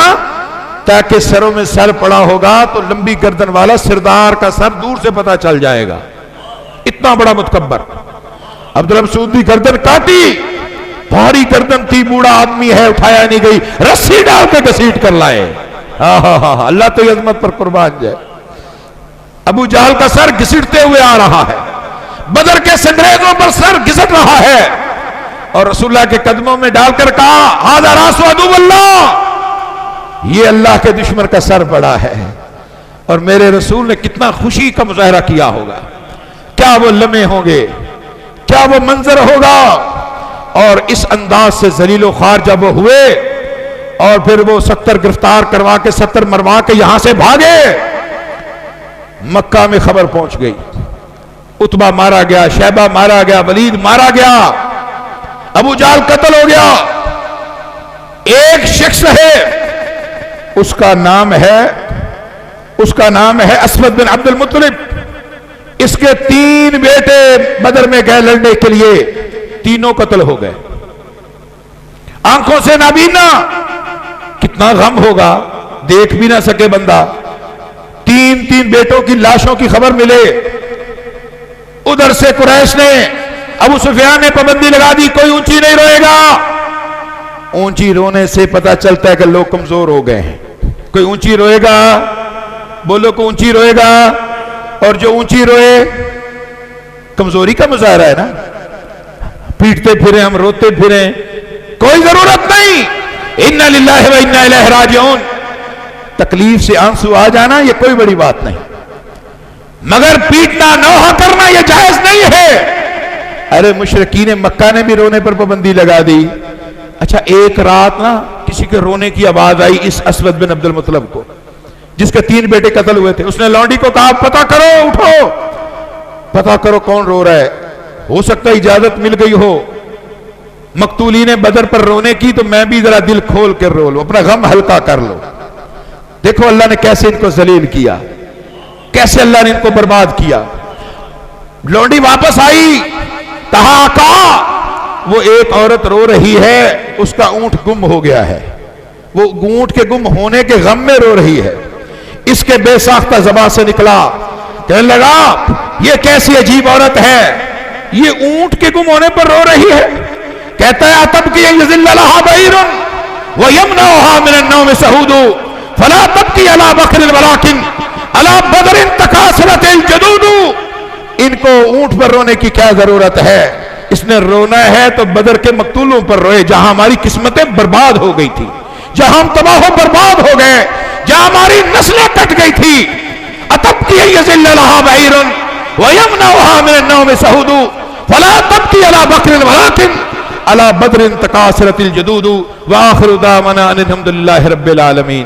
تاکہ سروں میں سر پڑا ہوگا تو لمبی گردن والا سردار کا سر دور سے پتہ چل جائے گا۔ اتنا بڑا متکبر۔ عبداللہ مسعود بھی گردن کاٹی، بھاری گردن تھی، بوڑھا آدمی ہے، اٹھایا نہیں گئی، رسی ڈال کے گھسیٹ کر لائے۔ اللہ تو یہ عظمت پر قربان جائے. ابو جہل کا سر گھسٹتے ہوئے آ رہا ہے, بدر کے سنگریزوں پر سر گھسٹ رہا ہے, اور رسول اللہ کے قدموں میں ڈال کر کہا ھذا راس عدو اللہ, یہ اللہ کے دشمن کا سر پڑا ہے. اور میرے رسول نے کتنا خوشی کا مظاہرہ کیا ہوگا, کیا وہ لمحے ہوں گے, کیا وہ منظر ہوگا. اور اس انداز سے ذلیل و خوار جب وہ ہوئے اور پھر وہ 70 گرفتار کروا کے 70 مروا کے یہاں سے بھاگے, مکہ میں خبر پہنچ گئی, عتبہ مارا گیا, شیبہ مارا گیا, ولید مارا گیا, ابو جہل قتل ہو گیا. ایک شخص ہے, اس کا نام ہے اسود بن عبد المطلب. اس کے 3 بیٹے بدر میں گئے لڑنے کے لیے, تینوں قتل ہو گئے. آنکھوں سے نابینا, کتنا غم ہوگا, دیکھ بھی نہ سکے بندہ. 3 بیٹوں کی لاشوں کی خبر ملے. ادھر سے قریش نے, ابو سفیان نے پابندی لگا دی, کوئی اونچی نہیں روئے گا. اونچی رونے سے پتہ چلتا ہے کہ لوگ کمزور ہو گئے ہیں. کوئی اونچی روئے گا, بولو کو اونچی روئے گا, اور جو اونچی روئے کمزوری کا مظاہرہ ہے نا. پیٹتے پھریں ہم, روتے پھریں, کوئی ضرورت نہیں. انا للہ و انا الیہ راجعون. تکلیف سے آنسو آ جانا یہ کوئی بڑی بات نہیں, مگر پیٹنا نوحہ کرنا یہ جائز نہیں ہے. ارے مشرکین مکہ نے بھی رونے پر پابندی لگا دی. اچھا ایک رات نا کسی کے رونے کی آواز آئی اس اسود بن عبد المطلب کو, جس کے 3 بیٹے قتل ہوئے تھے. اس نے لونڈی کو کہا پتہ کرو, اٹھو پتہ کرو کون رو رہا ہے, ہو سکتا ہے اجازت مل گئی ہو. مقتولین بدر پر رونے کی تو میں بھی ذرا دل کھول کر رو لوں, اپنا غم ہلکا کر لو. دیکھو اللہ نے کیسے ان کو ذلیل کیا, کیسے اللہ نے ان کو برباد کیا. لونڈی واپس آئی, کہا آقا وہ ایک عورت رو رہی ہے, اس کا اونٹ گم ہو گیا ہے, وہ اونٹ کے گم ہونے کے غم میں رو رہی ہے. اس کے بے ساختہ زبان سے نکلا, کہنے لگا یہ کیسی عجیب عورت ہے, یہ اونٹ کے گم ہونے پر رو رہی ہے. کہتا ہے اتبکی یذل لها بعیر ویمنعها من النوم سہود فلا تبکی علی بکر ولکن علی بدر تکاثرت الجدود. ان کو اونٹ پر رونے کی کیا ضرورت ہے, اس نے رونا ہے تو بدر کے مقتولوں پر روئے, جہاں ہماری قسمتیں برباد ہو گئی تھی, جہاں ہم تباہ و برباد ہو گئے, جہاں ہماری نسلیں کٹ گئی تھی. اتبکی یذل لها بعیر ویمنعها من النوم سہود فلا تبکی علی بکر ولکن علی بدر تکاثرت الجدود. وآخر دعوانا ان الحمد للہ رب العالمین.